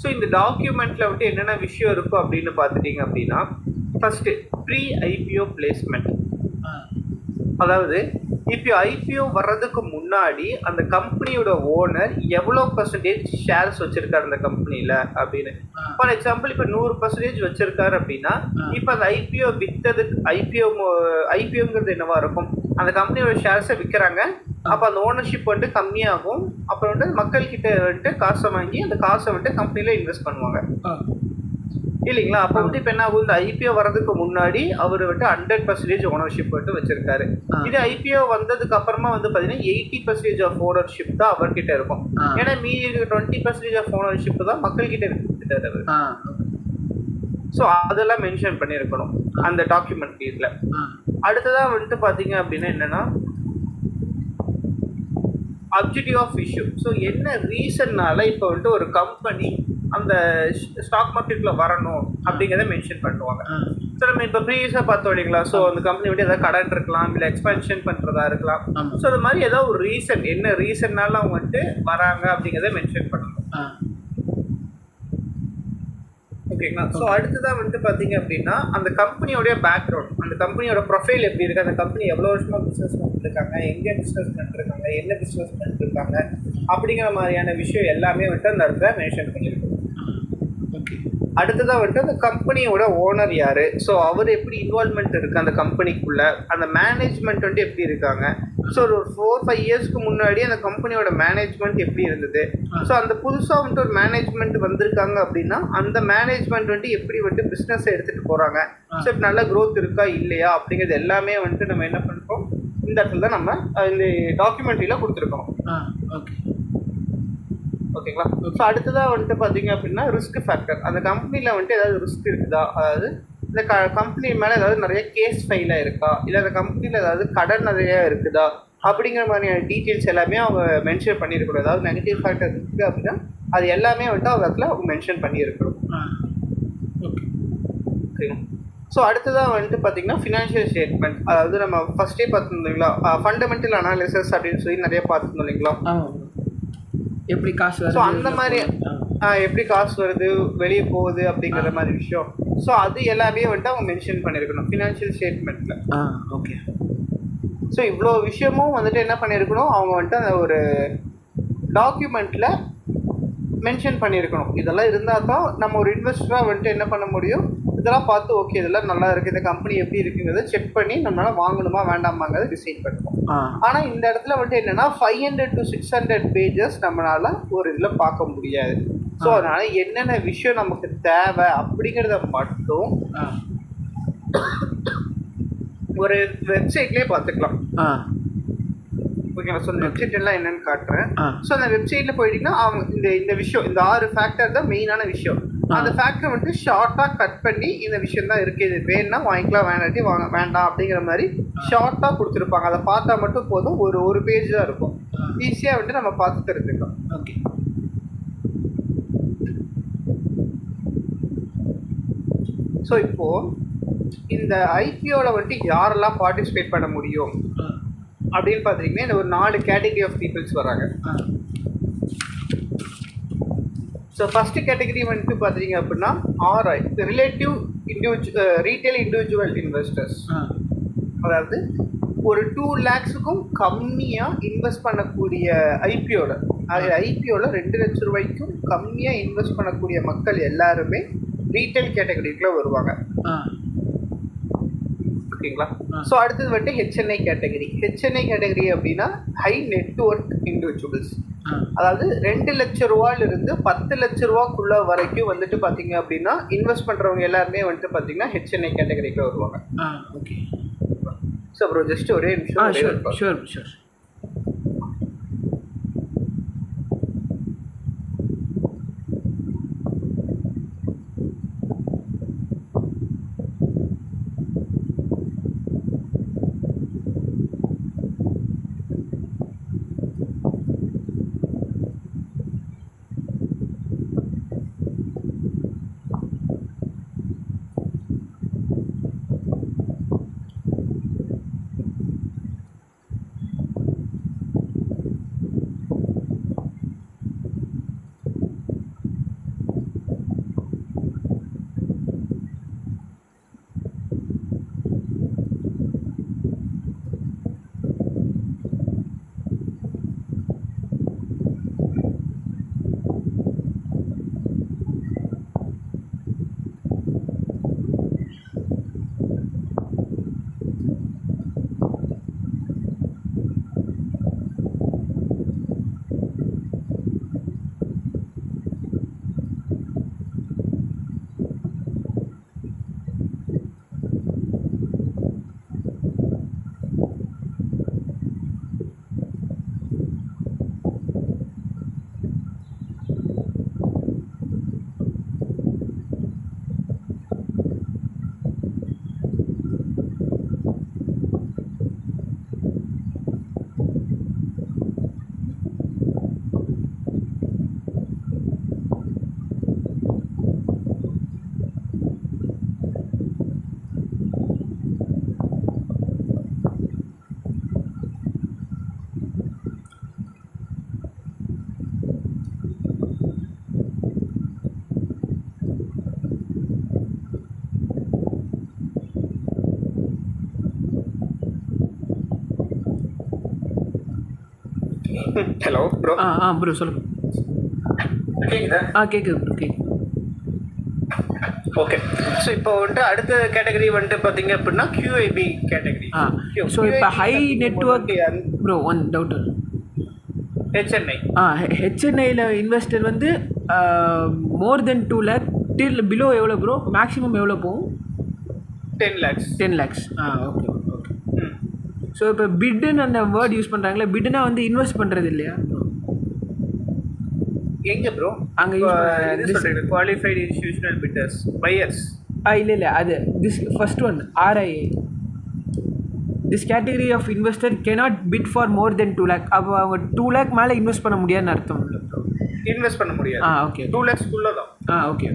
ஸோ இந்த டாக்குமெண்ட்டில் வந்துட்டு என்னென்ன விஷயம் இருக்கும் அப்படின்னு பார்த்துட்டிங்க அப்படின்னா ஃபஸ்ட்டு ப்ரீ ஐபிஓ பிளேஸ்மெண்ட், அதாவது இப்போ ஐபிஓ வர்றதுக்கு முன்னாடி அந்த கம்பெனியோட ஓனர் எவ்வளோ பர்சன்டேஜ் ஷேர்ஸ் வச்சுருக்காரு அந்த கம்பெனியில் அப்படின்னு. ஃபார் எக்ஸாம்பிள் இப்போ 100% வச்சுருக்காரு அப்படின்னா இப்போ அந்த ஐபிஓ விற்றதுக்கு ஐபிஓங்கிறது என்னவா இருக்கும், அந்த கம்பெனியோட ஷேர்ஸை விற்கிறாங்க. அப்போ அந்த ஓனர்ஷிப் வந்துட்டு கம்மியாகும். அப்புறம் வந்துட்டு மக்கள்கிட்ட வந்துட்டு காசை வாங்கி அந்த காசை வந்துட்டு கம்பெனியில் இன்வெஸ்ட் பண்ணுவாங்க இல்லைங்களா. அப்போ வந்து இப்போ என்ன ஆகும், இந்த ஐபிஓ வர்றதுக்கு முன்னாடி அவர் வந்துட்டு 100% ஓனர்ஷிப் வந்துட்டு வச்சிருக்காரு. இது ஐபிஓ வந்ததுக்கு அப்புறமா வந்து பார்த்தீங்கன்னா 80% ஆஃப் ஓனர்ஷிப் தான் அவர்கிட்ட இருக்கும். ஏன்னா மீதி 20% ஆஃப் ஓனர்ஷிப் தான் மக்கள்கிட்ட இருக்கு. ஸோ அதெல்லாம் மென்ஷன் பண்ணியிருக்கணும் அந்த டாக்குமெண்ட் இதில். அடுத்ததாக வந்துட்டு பார்த்தீங்க அப்படின்னா என்னென்னா அப்ஜெக்டிவ் ஆஃப் இஷ்யூ. ஸோ என்ன ரீசன்னால இப்போ வந்துட்டு ஒரு கம்பெனி அந்த ஸ்டாக் மார்க்கெட்ல வரணும் அப்படிங்கிறத மென்ஷன் பண்ணுவாங்க. ஸோ நம்ம இப்போ ப்ரீவியஸாக பார்த்தோம் இல்லைங்களா, ஸோ அந்த கம்பெனி விட்டு ஏதாவது கடன் இருக்கலாம், இல்லை எக்ஸ்பென்ஷன் பண்ணுறதா இருக்கலாம். ஸோ அது மாதிரி ஏதாவது ஒரு ரீசன், என்ன ரீசன்னால அவங்க வந்துட்டு வராங்க அப்படிங்கிறத மென்ஷன் பண்ணணும். ஓகேங்களா. ஸோ அடுத்ததான் வந்துட்டு பார்த்தீங்க அப்படின்னா அந்த கம்பெனியோடைய பேக்ரவுண்ட், அந்த கம்பெனியோட ப்ரொஃபைல் எப்படி இருக்குது, அந்த கம்பெனி எவ்வளோ வருஷமாக பிஸ்னஸ் பண்ணிட்டுருக்காங்க, எங்கே பிஸ்னஸ் பண்ணிட்டுருக்காங்க, என்ன பிஸ்னஸ் பண்ணிட்டுருக்காங்க அப்படிங்கிற மாதிரியான விஷயம் எல்லாமே வந்துட்டு அந்த இடத்துல மென்ஷன் பண்ணியிருக்கோம். அடுத்ததாக வந்துட்டு அந்த கம்பெனியோட ஓனர் யார், ஸோ அவர் எப்படி இன்வால்மெண்ட் இருக்குது அந்த கம்பெனிக்குள்ளே, அந்த மேனேஜ்மெண்ட் வந்துட்டு எப்படி இருக்காங்க. ஸோ ஒரு 4-5 இயர்ஸ்க்கு முன்னாடி அந்த கம்பெனியோட மேனேஜ்மெண்ட் எப்படி இருந்தது, ஸோ அந்த புதுசாக வந்துட்டு ஒரு மேனேஜ்மெண்ட் வந்திருக்காங்க அப்படின்னா அந்த மேனேஜ்மெண்ட் வந்துட்டு எப்படி வந்துட்டு பிஸ்னஸை எடுத்துகிட்டு போகிறாங்க, ஸோ இப்போ நல்ல க்ரோத் இருக்கா இல்லையா அப்படிங்கிறது எல்லாமே வந்துட்டு நம்ம என்ன பண்ணுறோம் இந்த இடத்துல தான் நம்ம இந்த டாக்குமெண்ட்ரியில் கொடுத்துருக்கோம். ஓகேங்களா. ஸோ அடுத்ததாக வந்துட்டு பார்த்தீங்க அப்படின்னா ரிஸ்க் ஃபேக்டர், அந்த கம்பெனியில் வந்துட்டு ஏதாவது ரிஸ்க் இருக்குதா, அதாவது இந்த கம்பெனி மேலே ஏதாவது நிறைய கேஸ் ஃபைலாக இருக்கா, இல்லை அந்த கம்பெனியில் ஏதாவது கடன் நிறையா இருக்குதா அப்படிங்கிற மாதிரியான டீட்டெயில்ஸ் எல்லாமே அவங்க மென்ஷன் பண்ணியிருக்கணும். ஏதாவது நெகட்டிவ் ஃபேக்டர் இருக்குது அப்படின்னா அது எல்லாமே வந்துட்டு அவங்க இடத்துல அவங்க மென்ஷன் பண்ணியிருக்கணும். ஓகேங்களா. ஸோ அடுத்ததாக வந்துட்டு பார்த்தீங்கன்னா ஃபினான்ஷியல் ஸ்டேட்மெண்ட், அதாவது நம்ம ஃபஸ்ட்டே பார்த்துருந்தோம் இல்லைங்களா, ஃபண்டமெண்டல் அனாலிசிஸ் அப்படின்னு சொல்லி நிறைய பார்த்துருந்தோம் இல்லைங்களா, எப்படி காசு வருது, ஸோ அந்த மாதிரி எப்படி காசு வருது வெளியே போகுது அப்படிங்கிற மாதிரி விஷயம். ஸோ அது எல்லாமே வந்துட்டு அவங்க மென்ஷன் பண்ணியிருக்கணும் ஃபினான்ஷியல் ஸ்டேட்மெண்ட்டில். ஓகே. ஸோ இவ்வளோ விஷயமும் வந்துட்டு என்ன பண்ணியிருக்கணும் அவங்க வந்துட்டு அந்த ஒரு டாக்குமெண்ட்டில் மென்ஷன் பண்ணியிருக்கணும். இதெல்லாம் இருந்தால் தான் நம்ம ஒரு இன்வெஸ்டராக வந்துட்டு என்ன பண்ண முடியும், இதெல்லாம் பார்த்து ஓகே இதெல்லாம் நல்லா இருக்குது, இந்த கம்பெனி எப்படி இருக்குங்கிறத செக் பண்ணி நம்மளால் வாங்கணுமா வேண்டாமாங்கிறத டிசைட் பண்ணுவோம். ஆனால் இந்த இடத்துல வந்துட்டு என்னென்னா 500 to 600 பேஜஸ் நம்மளால் ஒரு இதில் பார்க்க முடியாது. ஸோ அதனால் என்னென்ன விஷயம் நமக்கு தேவை அப்படிங்கிறத மட்டும் ஒரு வெப்சைட்லேயே பார்த்துக்கலாம். ஓகேங்களா. ஸோ அந்த வெப்சைட் எல்லாம் என்னென்னு காட்டுறேன். ஸோ அந்த வெப்சைட்டில் போயிட்டீங்கன்னா அவங்க இந்த விஷயம், இந்த 6 ஃபேக்டர் தான் மெயினான விஷயம். அந்த ஃபேக்டர் வந்துட்டு ஷார்ட்டாக கட் பண்ணி இந்த விஷயம் தான் இருக்குது, இது வேணும்னா வாங்கிக்கலாம், வேண்டாட்டி வேண்டாம் அப்படிங்கிற மாதிரி ஷார்ட்டாக கொடுத்துருப்பாங்க. அதை பார்த்தா மட்டும் போதும், ஒரு பேஜ் தான் இருக்கும், ஈஸியாக வந்துட்டு நம்ம பார்த்து தெரிஞ்சுக்கலாம். ஓகே. ஸோ இப்போது இந்த ஐபிஓவில் வந்துட்டு யாரெல்லாம் பார்ட்டிசிபேட் பண்ண முடியும் அப்படின்னு பார்த்தீங்கன்னா இந்த ஒரு 4 கேட்டகரி ஆஃப் பீப்புள்ஸ் வராங்க. ஸோ ஃபஸ்ட்டு கேட்டகரி வந்துட்டு பார்த்தீங்க அப்படின்னா RI, relative retail individual investors, அதாவது ஒரு 2 lakhsக்கும் கம்மியாக இன்வெஸ்ட் பண்ணக்கூடிய ஐபிஓவில், அது ஐபிஓவில் 2 லட்ச ரூபாய்க்கும் கம்மியாக இன்வெஸ்ட் பண்ணக்கூடிய மக்கள் எல்லாருமே ரீட்டைல் கேட்டகரிக்குள்ளே வருவாங்க. ஓகேங்களா. ஸோ அடுத்தது வந்துட்டு ஹெச்என்ஐ கேட்டகரி அப்படின்னா ஹை நெட்வொர்க் இண்டிவிஜுவல்ஸ், அதாவது 2 லட்ச ரூபாயிலிருந்து 10 லட்ச ரூபாக்குள்ள வரைக்கும் வந்துட்டு பார்த்தீங்க அப்படின்னா இன்வெஸ்ட் பண்ணுறவங்க எல்லாருமே வந்துட்டு பார்த்தீங்கன்னா ஹெச்என்ஐ கேட்டகரிக்குள்ள வருவாங்க. ஓகே. ஸோ அப்புறம் ஜஸ்ட் ஒரே நிமிஷம். ஷூர். Hello bro. ப்ரோ சொல்லுங்க. கேக்குதா? கேட்குது ப்ரோ, கேட்குது. ஓகே. ஸோ இப்போ வந்துட்டு அடுத்த கேட்டகரி வந்துட்டு பார்த்தீங்க அப்படின்னா QIB கேட்டகரி. ஸோ இப்போ high network bro, one doubt. HNI. ஹெச்என்ஐயில் இன்வெஸ்டர் வந்து more than 2 lakh till below எவ்வளோ ப்ரோ? மேக்ஸிமம் எவ்வளோ போகும்? 10 lakhs. 10 lakhs. Okay okay. So இப்போ பிட்டுன்னு அந்த வேர்ட் யூஸ் பண்ணுறாங்களே, பிட்டுனா வந்து இன்வெஸ்ட் பண்ணுறது இல்லையா ப்ரோ? எங்கே ப்ரோ அங்கே இது சொல்கிறீங்க குவாலிஃபைடு இன்ஸ்டிடியூஷனல் பிட்டர்ஸ் பையர்ஸ்? இல்லை அது this first one RIA. This category of investor cannot bid for more than 2 lakh. அப்போ அவங்க 2 lakh மேலே இன்வெஸ்ட் பண்ண முடியாதுன்னு அர்த்தம் இல்லை ப்ரோ? இன்வெஸ்ட் பண்ண முடியாது. ஓகே. 2 lakhs-குள்ள தான். Okay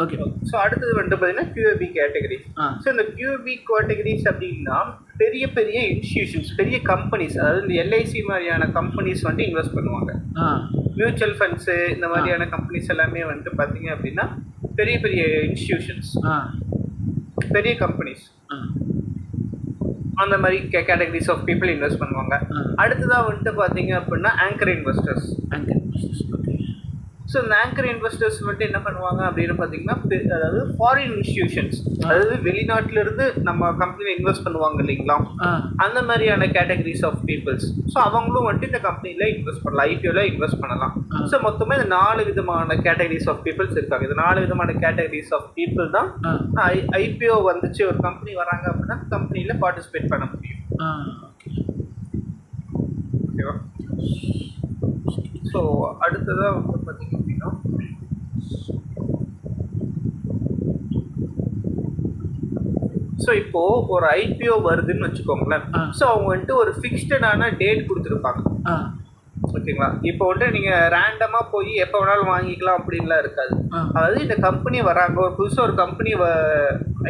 okay okay. ஸோ அடுத்தது வந்துட்டு பார்த்தீங்கன்னா QIB கேட்டகரி. ஸோ இந்த QIB கேட்டகரிஸ் அப்படின்னா பெரிய பெரிய இன்ஸ்டிடியூஷன்ஸ், பெரிய கம்பெனிஸ், அதாவது இந்த LIC மாதிரியான கம்பெனிஸ் வந்துட்டு இன்வெஸ்ட் பண்ணுவாங்க. மியூச்சுவல் ஃபண்ட்ஸு இந்த மாதிரியான கம்பெனிஸ் எல்லாமே வந்துட்டு பார்த்தீங்க அப்படின்னா பெரிய பெரிய இன்ஸ்டிடியூஷன்ஸ், பெரிய கம்பெனிஸ், அந்த மாதிரி கேட்டகரிஸ் ஆஃப் பீப்புள் இன்வெஸ்ட் பண்ணுவாங்க. அடுத்ததாக வந்துட்டு பார்த்தீங்க அப்படின்னா ஆங்கர் இன்வெஸ்டர்ஸ். ஸோ இந்த ஆங்கர் இன்வெஸ்டர்ஸ் வந்துட்டு என்ன பண்ணுவாங்க அப்படின்னு பார்த்தீங்கன்னா அதாவது ஃபாரின் இன்ஸ்டிடியூஷன்ஸ், அதாவது வெளிநாட்டிலிருந்து நம்ம கம்பெனியில் இன்வெஸ்ட் பண்ணுவாங்க இல்லைங்களா, அந்த மாதிரியான கேட்டகரிஸ் ஆஃப் பீப்புள்ஸ். ஸோ அவங்களும் வந்துட்டு இந்த கம்பெனியில் இன்வெஸ்ட் பண்ணலாம், IPOவில் இன்வெஸ்ட் பண்ணலாம். ஸோ மொத்தமாக இந்த 4 விதமான கேட்டகரிஸ் ஆஃப் பீப்புள்ஸ் இருக்காங்க. இந்த 4 விதமான கேட்டகரிஸ் ஆஃப் பீப்புள் தான் IPO வந்துச்சு ஒரு கம்பெனி வராங்க அப்படின்னா கம்பெனியில் பார்ட்டிசிபேட் பண்ண முடியும். ஓகேவா? ஸோ அடுத்ததாக வந்து பார்த்தீங்க அப்படின்னா ஸோ இப்போது ஒரு IPO வருதுன்னு வச்சுக்கோங்களேன். ஸோ அவங்க வந்துட்டு ஒரு ஃபிக்ஸ்டடான டேட் கொடுத்துருப்பாங்க. ஓகேங்களா? இப்போ வந்துட்டு நீங்கள் ரேண்டமாக போய் எப்போ வேணாலும் வாங்கிக்கலாம் அப்படின்லாம் இருக்காது. அதாவது இந்த கம்பெனி வராங்க, ஒரு புதுசாக ஒரு கம்பெனி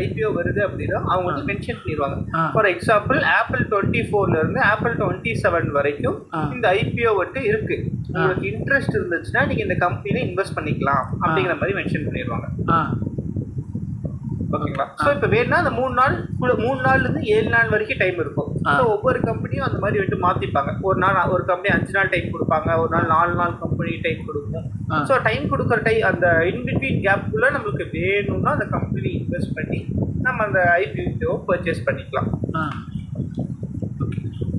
IPO வருது அப்படின்னா அவங்க வந்து மென்ஷன் பண்ணிடுவாங்க. ஃபார் எக்ஸாம்பிள் Apple 24லேருந்து Apple 27 வரைக்கும் இந்த IPO வந்துட்டு இருக்கு. உங்களுக்கு இன்ட்ரெஸ்ட் இருந்துச்சுன்னா நீங்கள் இந்த கம்பெனியில் இன்வெஸ்ட் பண்ணிக்கலாம் அப்படிங்கிற மாதிரி மென்ஷன் பண்ணிடுவாங்க. ஓகேங்களா? ஸோ இப்போ வேணும்னா அந்த 3 நாள்லேருந்து 7 நாள் வரைக்கும் டைம் இருக்கும். ஸோ ஒவ்வொரு கம்பெனியும் அந்த மாதிரி வந்துட்டு மாற்றிப்பாங்க. ஒரு கம்பெனி 5 நாள் டைம் கொடுப்பாங்க, ஒரு நாள் 4 நாள் கம்பெனி டைம் கொடுக்கும். ஸோ டைம் கொடுக்குற அந்த இன்பிட்வீன் கேப்புக்குள்ளே நம்மளுக்கு வேணும்னா அந்த கம்பெனி இன்வெஸ்ட் பண்ணி நம்ம அந்த IPO பர்ச்சேஸ் பண்ணிக்கலாம்.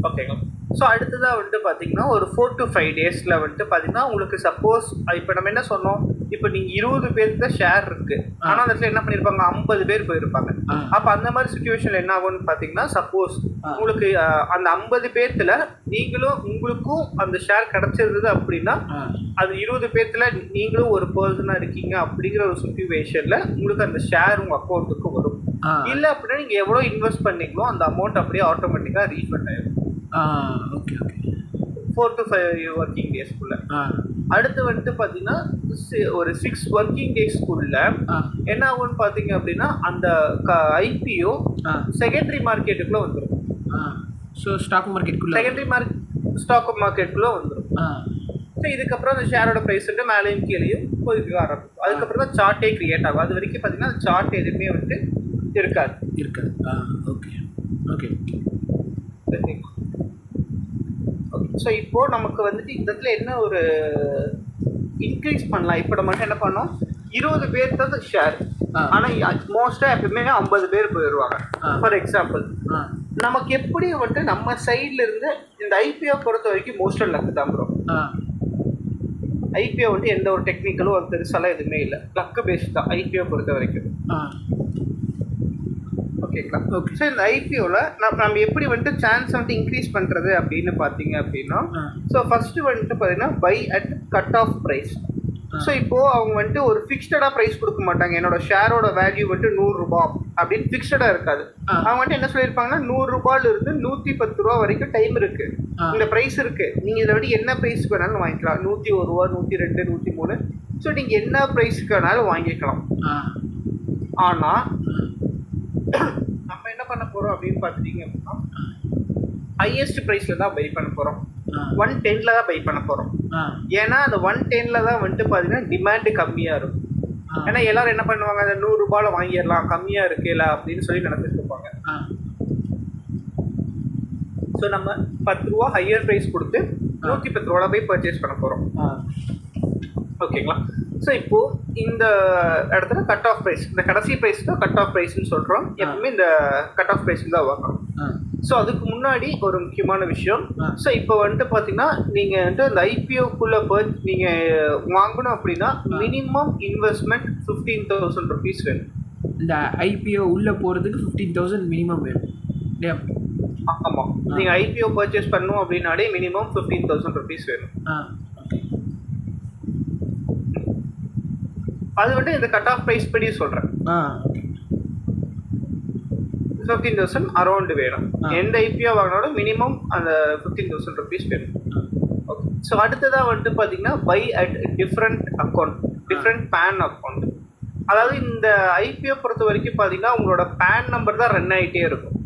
ஓகேங்களா? ஸோ அடுத்ததாக வந்துட்டு பார்த்தீங்கன்னா ஒரு 4 to 5 days வந்துட்டு பார்த்தீங்கன்னா உங்களுக்கு சப்போஸ் இப்போ நம்ம என்ன சொன்னோம், இப்போ நீங்கள் 20 பேருக்கு தான் ஷேர் இருக்குது, ஆனால் அந்த இடத்துல என்ன பண்ணியிருப்பாங்க 50 பேர் போயிருப்பாங்க. அப்போ அந்த மாதிரி சுச்சுவேஷனில் என்ன ஆகும்னு பார்த்தீங்கன்னா சப்போஸ் உங்களுக்கு அந்த 50 பேர்த்துல உங்களுக்கும் அந்த ஷேர் கிடச்சிருந்தது அப்படின்னா அது 20 பேர்த்துல நீங்களும் ஒரு பர்சனாக இருக்கீங்க அப்படிங்கிற ஒரு சுச்சுவேஷனில் உங்களுக்கு அந்த ஷேர் உங்கள் அக்கௌண்ட்டுக்கு வரும். இல்லை அப்படின்னா நீங்கள் எவ்வளோ இன்வெஸ்ட் பண்ணீங்களோ அந்த அமௌண்ட் அப்படியே ஆட்டோமேட்டிக்காக ரீஃபண்ட் ஆகிடும். Okay okay. 4 to 5 ஒர்க்கிங் டேஸ்க்குள்ள. அடுத்து வந்துட்டு பார்த்தீங்கன்னா ஒரு 6 ஒர்க்கிங் டேஸ்க்குள்ள என்ன ஆகும்னு பார்த்தீங்க அப்படின்னா அந்த IPO செகண்டரி மார்க்கெட்டுக்குள்ளே வந்துடும். ஸோ ஸ்டாக் மார்க்கெட்டுக்குள்ளே வந்துடும். ஸோ இதுக்கப்புறம் அந்த ஷேரோட ப்ரைஸ் வந்துட்டு மேலேயும் கீழேயும் போய்க்க ஆரம்பிக்கும். அதுக்கப்புறம் தான் சார்ட்டே கிரியேட் ஆகும். அது வரைக்கும் பார்த்தீங்கன்னா அந்த சார்ட் எதுவுமே வந்துட்டு இருக்காது. Okay okay. ஸோ இப்போது நமக்கு வந்துட்டு இந்த இடத்துல என்ன ஒரு இன்க்ரீஸ் பண்ணலாம். இப்போ நம்ம என்ன பண்ணோம், 20 பேர் தான் ஷேர், ஆனால் மோஸ்ட்டாக எப்பவுமே 50 பேர் போயிடுவாங்க. ஃபார் எக்ஸாம்பிள் நமக்கு எப்படி வந்துட்டு நம்ம சைடில் இருந்து இந்த IPO பொறுத்த வரைக்கும் மோஸ்ட்டாக லக்கு தான் ப்ரோ. IPO வந்து எந்த ஒரு டெக்னிக்கலும் அது பெருசாலாம் எதுவுமே இல்லை, லக்கு பேஸ்ட் தான் IPO பொறுத்த வரைக்கும். ஓகேங்களா? ஸோ இந்த IPOவில் நம்ம எப்படி வந்துட்டு சான்ஸ் வந்துட்டு இன்க்ரீஸ் பண்ணுறது அப்படின்னு பார்த்தீங்க அப்படின்னா ஸோ ஃபஸ்ட்டு வந்துட்டு பார்த்தீங்கன்னா by at cut off price. So இப்போது அவங்க வந்துட்டு ஒரு ஃபிக்ஸ்டடாக ப்ரைஸ் கொடுக்க மாட்டாங்க. என்னோட ஷேரோட வேல்யூ வந்துட்டு 100 ரூபா அப்படின்னு ஃபிக்ஸ்டடாக இருக்காது. அவங்க வந்துட்டு என்ன சொல்லியிருப்பாங்கன்னா 100 ரூபாயிலிருந்து 110 ரூபா வரைக்கும் டைம் இருக்குது, இந்த ப்ரைஸ் இருக்குது, நீங்கள் இதை விட என்ன ப்ரைஸ்க்கு வேணாலும் வாங்கிக்கலாம். 101 ரூபா, 102, 103. ஸோ நீங்கள் என்ன ப்ரைஸுக்கு வேணாலும் வாங்கிக்கலாம். ஆனால் நம்ம என்ன பண்ண போகிறோம் அப்படின்னு பார்த்துட்டீங்க அப்படின்னா ஹையஸ்ட் ப்ரைஸில் தான் பை பண்ண போகிறோம். 110ல் தான் பை பண்ண போகிறோம். ஏன்னா அந்த 110ல் தான் வந்துட்டு பார்த்தீங்கன்னா டிமாண்டு கம்மியாக இருக்கும். ஏன்னா எல்லோரும் என்ன பண்ணுவாங்க, அந்த 100 ரூபாயில் வாங்கிடலாம், கம்மியாக இருக்குல்ல அப்படின்னு சொல்லி நினச்சிட்டு இருப்பாங்க. ஸோ நம்ம 10 ரூபா ஹையர் ப்ரைஸ் கொடுத்து 110 ரூபா போய் பர்ச்சேஸ் பண்ண போகிறோம். ஓகேங்களா? ஸோ இப்போது இந்த இடத்துல கட் ஆஃப் ப்ரைஸ், இந்த கடைசி ப்ரைஸ் தான் கட் ஆஃப் ப்ரைஸ்ன்னு சொல்கிறோம். எப்பவுமே இந்த கட் ஆஃப் ப்ரைஸ் தான் வாங்கணும். ஸோ அதுக்கு முன்னாடி ஒரு முக்கியமான விஷயம். ஸோ இப்போ வந்துட்டு பார்த்தீங்கன்னா நீங்கள் வந்துட்டு அந்த ஐபிஓக்குள்ளே நீங்கள் வாங்கணும் அப்படின்னா மினிமம் இன்வெஸ்ட்மெண்ட் 15,000 ருபீஸ் வேணும். இந்த ஐபிஓ உள்ளே போகிறதுக்கு 15,000 மினிமம் வேணும். ஆமாம், நீங்கள் ஐபிஓ பர்ச்சேஸ் பண்ணணும் அப்படின்னாலே மினிமம் 15,000 ருபீஸ் வேணும். அது வந்துட்டு இந்த கட் ஆஃப் ப்ரைஸ் படி சொல்கிறேன். 15,000 அரௌண்ட் வேணும். எந்த ஐபிஓ வாங்கினாலும் மினிமம் அந்த 15,000 ருபீஸ் வேணும். ஓகே. ஸோ அடுத்ததாக வந்துட்டு பார்த்தீங்கன்னா by at different account, different PAN account. அதாவது இந்த ஐபிஓ பொறுத்த வரைக்கும் பார்த்தீங்கன்னா உங்களோட பேன் நம்பர் தான் ரன் ஆகிட்டே இருக்கும்.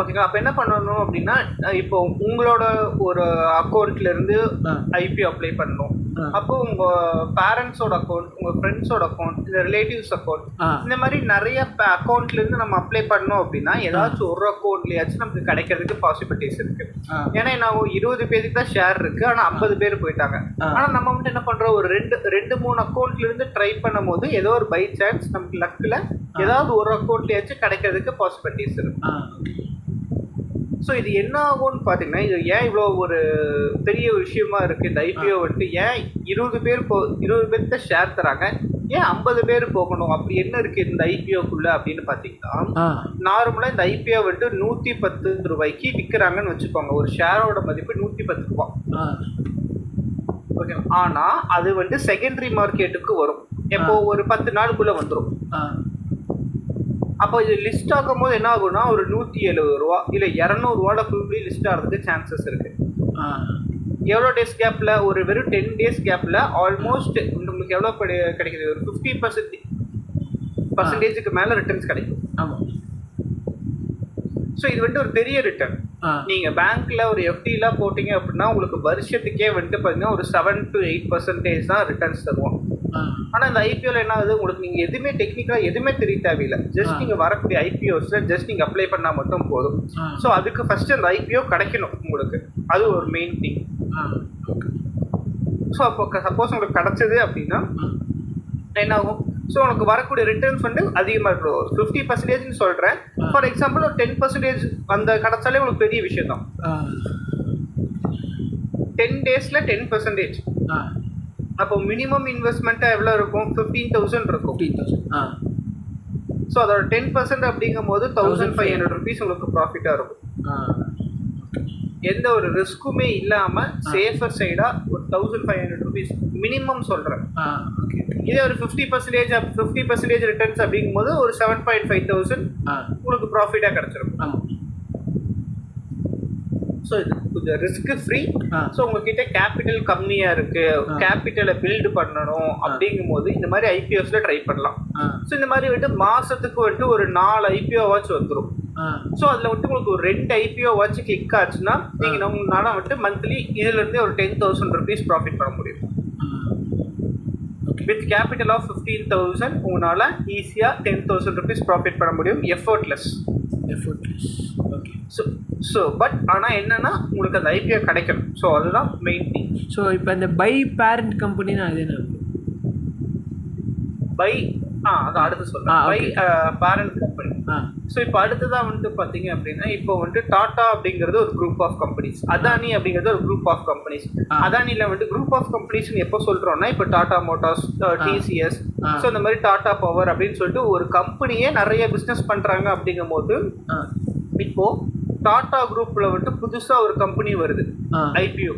ஓகேங்களா? அப்போ என்ன பண்ணணும் அப்படின்னா, இப்போ உங்களோட ஒரு அக்கௌண்ட்லேருந்து ஐபிஓ அப்ளை பண்ணணும். அப்போ உங்கள் பேரண்ட்ஸோட அக்கௌண்ட், உங்கள் ஃப்ரெண்ட்ஸோட அக்கௌண்ட், இந்த ரிலேட்டிவ்ஸ் அக்கௌண்ட், இந்த மாதிரி நிறைய அக்கௌண்ட்லேருந்து நம்ம அப்ளை பண்ணோம் அப்படின்னா ஏதாச்சும் ஒரு அக்கௌண்ட்லேயாச்சும் நமக்கு கிடைக்கிறதுக்கு பாசிபிலிட்டிஸ் இருக்குது. ஏன்னா நான் 20 பேருக்கு தான் ஷேர் இருக்குது, ஆனால் 50 பேர் போயிட்டாங்க. ஆனால் நம்ம வந்துட்டு என்ன பண்ணுறோம், ஒரு 2-3 அக்கௌண்ட்லேருந்து ட்ரை பண்ணும் போது ஏதோ ஒரு பை சான்ஸ் நமக்கு லக்கில் ஏதாவது ஒரு அக்கௌண்ட்லேயாச்சும் கிடைக்கிறதுக்கு பாசிபிலிட்டிஸ் இருக்குது. ஸோ இது என்ன ஆகும்னு பார்த்தீங்கன்னா, இது ஏன் இவ்வளோ ஒரு பெரிய விஷயமா இருக்குது இந்த ஐபிஓ வந்துட்டு, ஏன் 20 பேர்த்த ஷேர் தராங்க, ஏன் 50 பேர் போகணும், அப்படி என்ன இருக்குது இந்த ஐபிஓக்குள்ளே அப்படின்னு பார்த்தீங்கன்னா, நார்மலாக இந்த ஐபிஓ வந்துட்டு 110 ரூபாய்க்கு விற்கிறாங்கன்னு வச்சுக்கோங்க. ஒரு ஷேரோட மதிப்பு 110 ரூபா. ஓகே. ஆனால் அது வந்து செகண்டரி மார்க்கெட்டுக்கு வரும். எப்போ ஒரு 10 நாளுக்குள்ளே வந்துடும். அப்போ இது லிஸ்ட் ஆகும் போது என்ன ஆகும்னா ஒரு 170 ரூபா இல்லை 200 ரூபாட ஃபுல்லி லிஸ்ட் ஆகிறதுக்கு சான்சஸ் இருக்கு. எவ்வளோ டேஸ் கேப்பில், ஒரு வெறும் 10 டேஸ் கேப்பில் ஆல்மோஸ்ட் உங்களுக்கு எவ்வளோ கிடைக்குது, ஒரு 50% மேலே ரிட்டர்ன்ஸ் கிடைக்கும். ஸோ இது வந்துட்டு ஒரு பெரிய ரிட்டர்ன். நீங்கள் பேங்க்கில் ஒரு எஃப்டிலாம் போட்டிங்க அப்படின்னா உங்களுக்கு வருஷத்துக்கே வந்துட்டு பார்த்தீங்கன்னா ஒரு 7 to 8% தான் ரிட்டர்ன்ஸ் தருவோம். ஆனால் இந்த ஐபிஓவில் என்ன ஆகுது, உங்களுக்கு நீங்கள் எதுவுமே டெக்னிக்கலாக எதுவுமே தெரிய தேவையில்லை. ஜஸ்ட் நீங்கள் வரக்கூடிய ஐபிஓஸில் ஜஸ்ட் நீங்கள் அப்ளை பண்ணால் மட்டும் போதும். ஸோ அதுக்கு ஃபஸ்ட்டு அந்த ஐபிஓ கிடைக்கணும் உங்களுக்கு, அது ஒரு மெயின் திங். ஸோ அப்போ சப்போஸ் உங்களுக்கு கிடச்சிது அப்படின்னா என்ன ஆகும், ஸோ உனக்கு வரக்கூடிய ரிட்டர்ன்ஸ் வந்து அதிகமாக இருக்கும். ஒரு 50%ன்னு சொல்கிறேன். ஃபார் எக்ஸாம்பிள் ஒரு 10% அந்த கிடச்சாலே உங்களுக்கு பெரிய விஷயம் தான். 10 டேஸில் 10%. அப்போ மினிமம் இன்வெஸ்ட்மெண்ட்டாக எவ்வளோ இருக்கும், 15,000 இருக்கும். ஸோ அதோட 10% அப்படிங்கும் போது 1,500 ருபீஸ் உங்களுக்கு ப்ராஃபிட்டாக இருக்கும். எந்த ஒரு ரிஸ்க்குமே இல்லாமல் சேஃபர் சைடாக ஒரு 1,500 ருபீஸ் மினிமம் சொல்கிறேன். இதே ஒரு 50% ரிட்டர்ன்ஸ் அப்படிங்கும் போது ஒரு 7,500 உங்களுக்கு ப்ராஃபிட்டாக கிடச்சிருக்கும். ஸோ இது கொஞ்சம் ரிஸ்க் ஃப்ரீ. ஸோ உங்ககிட்ட கேபிட்டல் கம்மியாக இருக்குது, கேபிட்டலை பில்டு பண்ணணும் அப்படிங்கும் போது இந்த மாதிரி ஐபிஓஸில் ட்ரை பண்ணலாம். ஸோ இந்த மாதிரி வந்துட்டு மாதத்துக்கு வந்துட்டு ஒரு 4 ஐபிஓவாச்சும் வந்துடும். ஸோ அதில் வந்துட்டு உங்களுக்கு ஒரு 2 ஐபிஓவாச்சும் கிளிக் ஆச்சுன்னா நீங்கள் நம்மளால வந்துட்டு மந்த்லி இதுலேருந்தே ஒரு 10,000 ருபீஸ் ப்ராஃபிட் பண்ண முடியும். வித் கேபிட்டல் ஆஃப் 15,000 உங்களால் ஈஸியாக 10,000 ருபீஸ் ப்ராஃபிட் பண்ண முடியும். எஃபர்ட்லெஸ். ஓகே. ஸோ பட் ஆனால் என்னன்னா உங்களுக்கு அந்த ஐபிஓ கிடைக்கணும். ஸோ அதுதான் மெயின் திங். ஸோ இப்போ இந்த பை பேரண்ட் கம்பெனினா அது என்ன? பை அதான் அடுத்து சொல்கிறேன். By parent company. ஸோ இப்போ அடுத்ததான் வந்துட்டு பார்த்தீங்க அப்படின்னா, இப்போ வந்துட்டு டாடா அப்படிங்கிறது ஒரு குரூப் ஆஃப் கம்பெனிஸ், அதானி அப்படிங்கிறது ஒரு குரூப் ஆஃப் கம்பெனிஸ். அதானியில் வந்துட்டு குரூப் ஆஃப் கம்பெனிஸ்ன்னு எப்போ சொல்கிறோன்னா, இப்போ டாடா மோட்டார்ஸ், டிசிஎஸ், ஸோ இந்த மாதிரி டாடா பவர் அப்படின்னு சொல்லிட்டு ஒரு கம்பெனியே நிறைய பிஸ்னஸ் பண்ணுறாங்க. அப்படிங்கும் போது இப்போது டாடா குரூப்பில் வந்துட்டு புதுசாக ஒரு கம்பெனி வருது ஐபிஓ.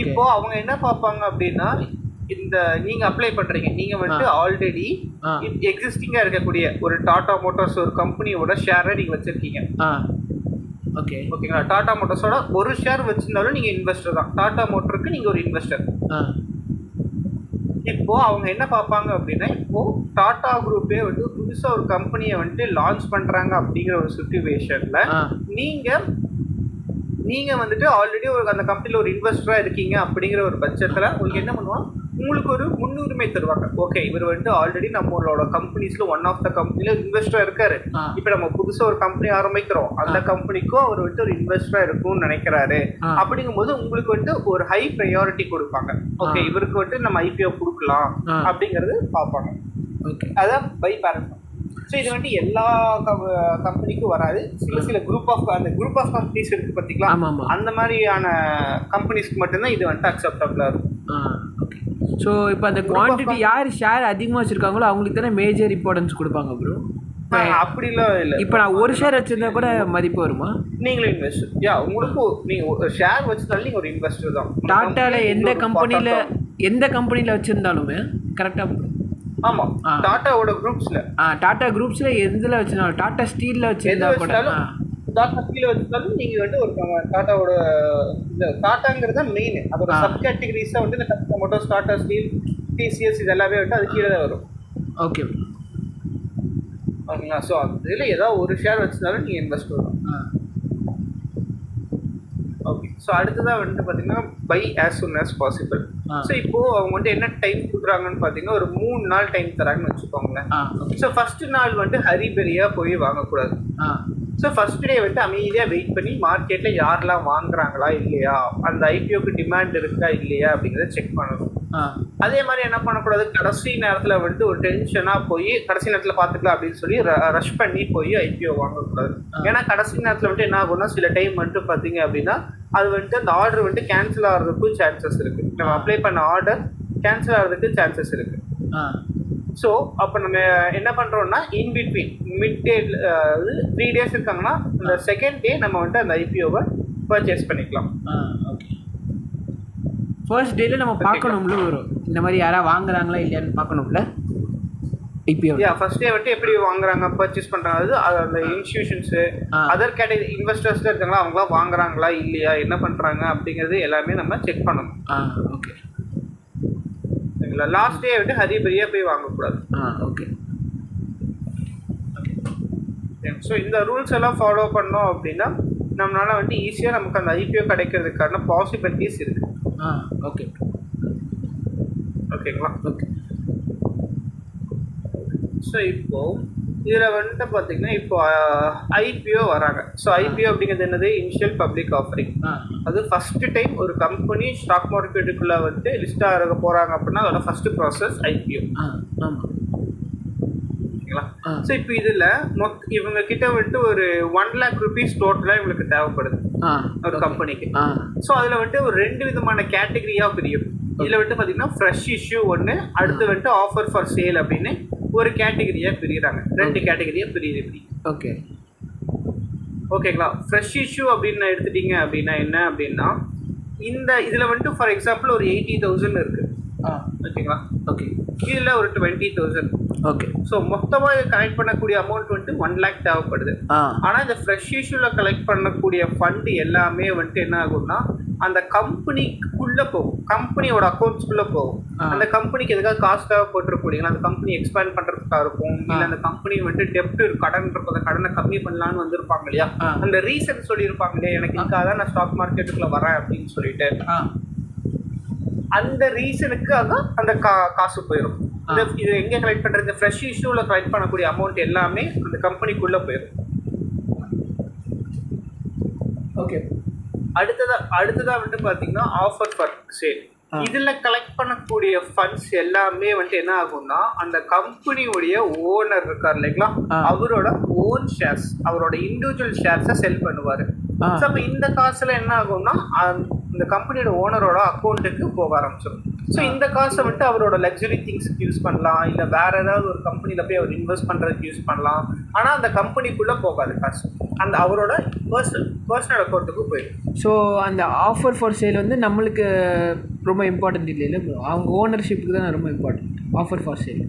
இப்போது அவங்க என்ன பார்ப்பாங்க அப்படின்னா, இந்த நீங்கள் அப்ளை பண்ணுறீங்க, நீங்கள் வந்துட்டு ஆல்ரெடி எக்ஸிஸ்டிங்காக இருக்கக்கூடிய ஒரு டாடா மோட்டார்ஸ் ஒரு கம்பெனியோட ஷேரை நீங்கள் வச்சுருக்கீங்க. ஓகேங்களா? டாடா மோட்டார்ஸோட ஒரு ஷேர் வச்சுருந்தாலும் நீங்கள் இன்வெஸ்டர் தான். டாடா மோட்டருக்கு நீங்கள் ஒரு இன்வெஸ்டர். இப்போது அவங்க என்ன பார்ப்பாங்க அப்படின்னா, இப்போது டாடா குரூப்பே வந்து புதுசாக ஒரு கம்பெனியை வந்துட்டு லான்ச் பண்ணுறாங்க அப்படிங்கிற ஒரு சிச்சுவேஷனில் நீங்கள் வந்துட்டு ஆல்ரெடி ஒரு அந்த கம்பெனியில் ஒரு இன்வெஸ்டராக இருக்கீங்க அப்படிங்கிற ஒரு பட்சத்தில் உங்களுக்கு என்ன பண்ணுவோம், உங்களுக்கு ஒரு முன்னுரிமை தருவாங்க. ஓகே, இவர் வந்துட்டு ஆல்ரெடி நம்மளோட கம்பெனிஸ்ல ஒன் ஆஃப் த கம்பெனில இன்வெஸ்டரா இருக்காரு. இப்ப நம்ம புதுசா ஒரு கம்பெனி ஆரம்பிக்கிறோம், அந்த கம்பெனிக்கும் அவர் வந்துட்டு ஒரு இன்வெஸ்டரா இருக்கும்னு நினைக்கிறாரு. அப்படிங்கும்போது உங்களுக்கு வந்துட்டு ஒரு ஹை ப்ரையாரிட்டி கொடுப்பாங்க. ஓகே, இவருக்கு வந்துட்டு நம்ம ஐபிஓ கொடுக்கலாம் அப்படிங்கறது பார்ப்பாங்க. அதான் பை பேரண்ட். ஸோ இது வந்துட்டு எல்லா கம்பெனிக்கும் வராது. சில குரூப் ஆஃப் கம்பெனிஸ் இருக்கு பார்த்தீங்களா, அந்த மாதிரியான கம்பெனிஸ்க்கு மட்டும்தான் இது வந்துட்டு அக்செப்டபிளாக இருக்கும். ஸோ இப்போ அந்த குவான்டிட்டி யார் ஷேர் அதிகமாக வச்சுருக்காங்களோ அவங்களுக்கு தானே மேஜர் இம்பார்ட்டன்ஸ் கொடுப்பாங்க ப்ரோ. அப்படிலாம் இல்லை. இப்போ நான் ஒரு ஷேர் வச்சிருந்தா கூட மதிப்பு வருமா? நீங்களும் இன்வெஸ்டர். உங்களுக்கு நீங்கள் ஷேர் வச்சுருந்தாலும் நீங்கள் ஒரு இன்வெஸ்டர் தான். டாட்டாவில் எந்த கம்பெனியில் வச்சுருந்தாலுமே கரெக்டாக. ஆமாம், டாட்டாவோட குரூப்ஸில் டாட்டா குரூப்ஸில் எதில் வச்சுருந்தாலும், டாட்டா ஸ்டீலில் வச்சுருந்தா கூட, டாட்டா ஸ்டீலில் வச்சுருந்தாலும் நீங்கள் வந்துட்டு ஒரு டாட்டாவோட இந்த டாட்டாங்கிறது தான் மெயின். அதோட சப் கேட்டகரிஸாக வந்து இந்த tata Motors, tata steel, TCS இது எல்லாமே வந்துட்டு அது கீழே தான் வரும். ஓகே ஓகேங்களா. ஸோ அதில் ஏதாவது ஒரு ஷேர் வச்சுருந்தாலும் நீங்கள் இன்வெஸ்ட் பண்ணலாம். ஓகே. ஸோ அடுத்ததாக வந்துட்டு பார்த்தீங்கன்னா by as soon as possible. So இப்போது அவங்க வந்துட்டு என்ன டைம் கொடுக்குறாங்கன்னு பார்த்தீங்கன்னா ஒரு 3 நாள் டைம் தராங்கன்னு வச்சுக்கோங்களேன். ஸோ ஃபர்ஸ்ட் நாள் வந்துட்டு ஹரிபரியாக போய் வாங்கக்கூடாது. ஸோ ஃபர்ஸ்ட் டே வந்துட்டு அமைதியாக வெயிட் பண்ணி மார்க்கெட்டில் யாரெல்லாம் வாங்குறாங்களா இல்லையா, அந்த ஐபிஓக்கு டிமாண்ட் இருக்கா இல்லையா அப்படிங்கிறத செக் பண்ணணும். அதே மாதிரி என்ன பண்ணக்கூடாது, கடைசி நேரத்தில் வந்துட்டு ஒரு டென்ஷனாக போய் கடைசி நேரத்தில் பார்த்துக்கலாம் அப்படின்னு சொல்லி ரஷ் பண்ணி போய் ஐபிஓ வாங்கக்கூடாது. ஏன்னா கடைசி நேரத்தில் வந்துட்டு என்ன ஆகும்னா சில டைம் வந்துட்டு பார்த்தீங்க அப்படின்னா அது வந்துட்டு அந்த ஆர்டர் வந்துட்டு கேன்சல் ஆகிறதுக்கும் சான்சஸ் இருக்குது. நம்ம அப்ளை பண்ண ஆர்டர் கேன்சல் ஆகிறதுக்கு சான்சஸ் இருக்குது. ஸோ அப்போ நம்ம என்ன பண்ணுறோம்னா இன்பிட்வீன் மிட் டே 3 days இருக்காங்கன்னா இந்த செகண்ட் டே நம்ம வந்துட்டு அந்த ஐபிஓவை பர்ச்சேஸ் பண்ணிக்கலாம். ஓகே. ஃபர்ஸ்ட் டேல நம்ம பார்க்கணும்ல வரும் இந்த மாதிரி யாராவது வாங்குறாங்களா இல்லையான்னு பார்க்கணும்ல ஐபிஓ. ஃபர்ஸ்ட் டே வந்துட்டு எப்படி வாங்குறாங்க பர்ச்சேஸ் பண்ணுறாங்க, அது அந்த இன்ஸ்டியூஷன்ஸு அதர் கேட்டகரி இன்வெஸ்டர்ஸ் இருக்காங்களா அவங்களாம் வாங்குறாங்களா இல்லையா என்ன பண்ணுறாங்க அப்படிங்கிறது எல்லாமே நம்ம செக் பண்ணணும். ஓகே. லாஸ்ட் டே வந்துட்டு ஹரிபரியாக போய் வாங்கக்கூடாது. ஓகே. ஸோ இந்த ரூல்ஸ் எல்லாம் ஃபாலோ பண்ணோம் அப்படின்னா நம்மளால வந்துட்டு ஈஸியாக நமக்கு அந்த ஐபிஓ கிடைக்கிறதுக்கான பாசிபிலிட்டிஸ் இருக்குது. ஓகே. ஓகேங்களா. ஓகே. ஸோ இப்போது இதில் வந்துட்டு பார்த்தீங்கன்னா இப்போ ஐபிஓ வராங்க. ஸோ ஐபிஓ அப்படிங்கிறது என்னது, இனிஷியல் பப்ளிக் ஆஃபரிங். அது ஃபஸ்ட்டு டைம் ஒரு கம்பெனி ஸ்டாக் மார்க்கெட்டுக்குள்ளே வந்துட்டு லிஸ்ட் ஆக போகிறாங்க அப்படின்னா அதோட ஃபஸ்ட்டு ப்ராசஸ் ஐபிஓ. ஓகேங்களா. ஸோ இப்போ இதில் இவங்க கிட்ட வந்துட்டு ஒரு 1 lakh rupees டோட்டலாக இவங்களுக்கு தேவைப்படுது ஒரு கம்பெனிக்கு. ஸோ அதில் வந்துட்டு ஒரு 2 விதமான கேட்டகரியாக பிரியும். இதில் வந்துட்டு பார்த்தீங்கன்னா ஃப்ரெஷ் இஷ்யூ ஒன்று, அடுத்து வந்துட்டு ஆஃபர் ஃபார் சேல் அப்படின்னு ஒரு கேட்டகரியாக பிரிகிறாங்க. 2 கேட்டகரியாக பிரியுது இப்படி. ஓகே. ஓகேங்களா. ஃப்ரெஷ் இஷ்யூ அப்படின்னு எடுத்துட்டீங்க அப்படின்னா என்ன அப்படின்னா இந்த இதில் வந்துட்டு ஃபார் எக்ஸாம்பிள் ஒரு 80,000 இருக்குது. ஓகேங்களா. ஓகே. இதில் ஒரு 20,000. ஓகே. ஸோ மொத்தமாக கலெக்ட் பண்ணக்கூடிய அமௌண்ட் வந்துட்டு 1 lakh தேவைப்படுது. ஆனால் இந்த ஃப்ரெஷ் இஷ்யூவில் கலெக்ட் பண்ணக்கூடிய ஃபண்டு எல்லாமே வந்துட்டு என்ன ஆகும்னா அந்த கம்பெனிக்குள்ளே போகும், கம்பெனியோட அக்கௌண்ட்ஸ்குள்ளே போகும். அந்த கம்பெனிக்கு எதுக்காக காசு தேவைப்பட்டிருக்கீங்களா, அந்த கம்பெனி எக்ஸ்பேண்ட் பண்ணுறதுக்காக இருக்கும், இல்லை அந்த கம்பெனி வந்துட்டு டெப்ட் கடன் இருக்கும், அந்த கடனை கம்மி பண்ணலான்னு வந்திருப்பாங்க இல்லையா, அந்த ரீசன் சொல்லியிருப்பாங்க இல்லையா, எனக்கு இதுக்காக தான் நான் ஸ்டாக் மார்க்கெட்டுக்குள்ளே வரேன் அப்படின்னு சொல்லிட்டு அந்த ரீசனுக்காக அந்த காசு போயிடும். இது எங்கே கலெக்ட் பண்ணுறது, இந்த ஃப்ரெஷ் இஷ்யூவில் கலெக்ட் பண்ணக்கூடிய அமௌண்ட் எல்லாமே அந்த கம்பெனிக்குள்ளே போயிடும். ஓகே. அடுத்ததாக வந்துட்டு பார்த்தீங்கன்னா ஆஃபர் ஃபார் சேல். இதில் கலெக்ட் பண்ணக்கூடிய ஃபண்ட்ஸ் எல்லாமே வந்துட்டு என்ன ஆகும்னா அந்த கம்பெனியோடைய ஓனர் இருக்கார் இல்லைங்களா, அவரோட ஓன் ஷேர்ஸ், அவரோட இண்டிவிஜுவல் ஷேர்ஸை செல் பண்ணுவார். ஸோ அப்போ இந்த காசில் என்ன ஆகும்னா இந்த கம்பெனியோட ஓனரோட அக்கௌண்ட்டுக்கு போக ஆரம்பிச்சிடும். ஸோ இந்த காசை வந்துட்டு அவரோட லக்ஸுரி திங்ஸ்க்கு யூஸ் பண்ணலாம், இல்லை வேறு ஏதாவது ஒரு கம்பெனியில் போய் அவர் இன்வெஸ்ட் பண்ணுறதுக்கு யூஸ் பண்ணலாம். ஆனால் அந்த கம்பெனிக்குள்ளே போகாது காசு, அந்த அவரோட பர்சனல் அக்கௌண்ட்டுக்கு போயிடும். ஸோ அந்த ஆஃபர் ஃபார் சேல் வந்து நம்மளுக்கு ரொம்ப இம்பார்ட்டன்ட் இல்லை, அவங்க ஓனர்ஷிப்புக்கு தான் ரொம்ப important offer for sale.